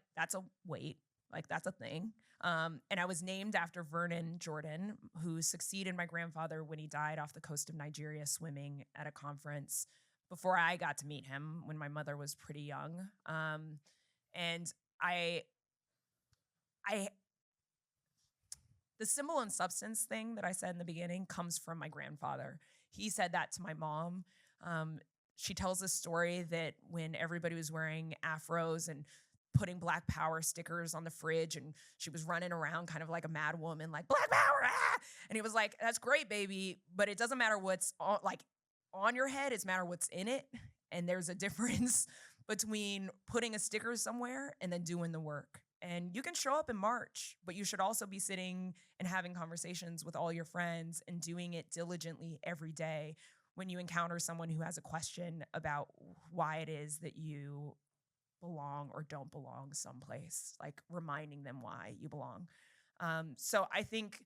weight, like that's a thing. And I was named after Vernon Jordan, who succeeded my grandfather when he died off the coast of Nigeria swimming at a conference before I got to meet him when my mother was pretty young. And the symbol and substance thing that I said in the beginning comes from my grandfather. He said that to my mom. She tells this story that when everybody was wearing afros and putting Black Power stickers on the fridge, and she was running around kind of like a mad woman, like, Black Power, ah! And he was like, that's great, baby, but it doesn't matter what's on your head, it's matter what's in it. And there's a difference between putting a sticker somewhere and then doing the work. And you can show up in March, but you should also be sitting and having conversations with all your friends and doing it diligently every day when you encounter someone who has a question about why it is that you belong or don't belong someplace, like reminding them why you belong. So I think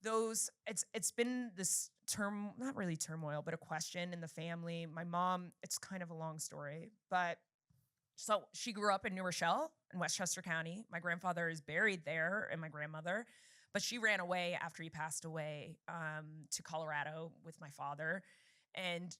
it's been this not really turmoil, but a question in the family. My mom, it's kind of a long story, but so she grew up in New Rochelle in Westchester County. My grandfather is buried there, and my grandmother, but she ran away after he passed away to Colorado with my father. And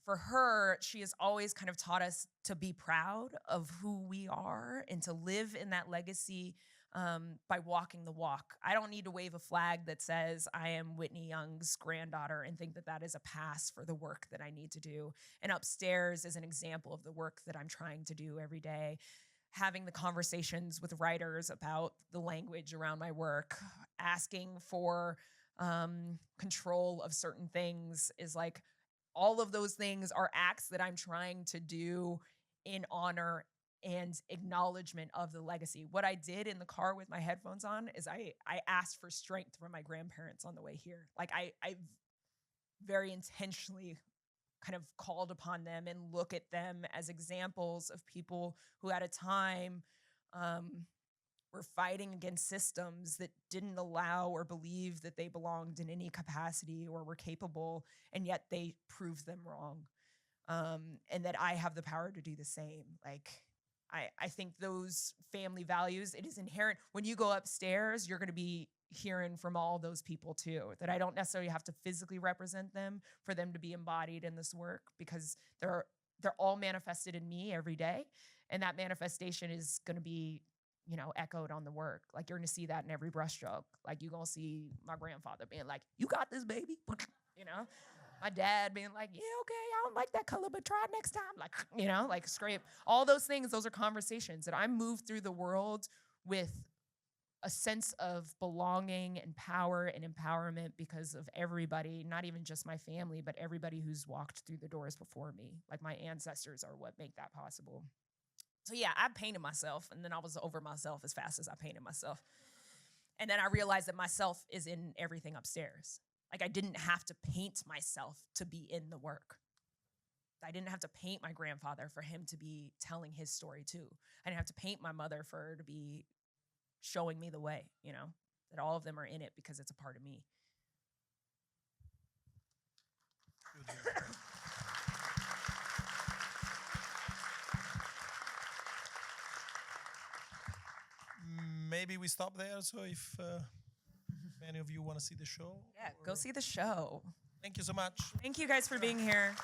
for her, she has always kind of taught us to be proud of who we are and to live in that legacy by walking the walk. I don't need to wave a flag that says I am Whitney Young's granddaughter and think that that is a pass for the work that I need to do. And upstairs is an example of the work that I'm trying to do every day. Having the conversations with writers about the language around my work, asking for control of certain things is like, all of those things are acts that I'm trying to do in honor and acknowledgement of the legacy. What I did in the car with my headphones on is I asked for strength from my grandparents on the way here. Like I very intentionally kind of called upon them and look at them as examples of people who at a time were fighting against systems that didn't allow or believe that they belonged in any capacity or were capable, and yet they proved them wrong. And that I have the power to do the same. Like, I think those family values, it is inherent. When you go upstairs, you're going to be hearing from all those people too, that I don't necessarily have to physically represent them for them to be embodied in this work, because they're all manifested in me every day. And that manifestation is going to be, you know, echoed on the work. Like, you're going to see that in every brushstroke. Like, you're going to see my grandfather being like, "You got this, baby." You know, my dad being like, "Yeah, okay, I don't like that color, but try it next time." Like, you know, like, scrape. All those things, those are conversations that I move through the world with a sense of belonging and power and empowerment because of everybody, not even just my family, but everybody who's walked through the doors before me. Like, my ancestors are what make that possible. So yeah, I painted myself, and then I was over myself as fast as I painted myself. And then I realized that myself is in everything upstairs. Like, I didn't have to paint myself to be in the work. I didn't have to paint my grandfather for him to be telling his story too. I didn't have to paint my mother for her to be showing me the way, you know, that all of them are in it because it's a part of me. Maybe we stop there. So if any of you want to see the show. Yeah, go see the show. Thank you so much. Thank you guys for being here.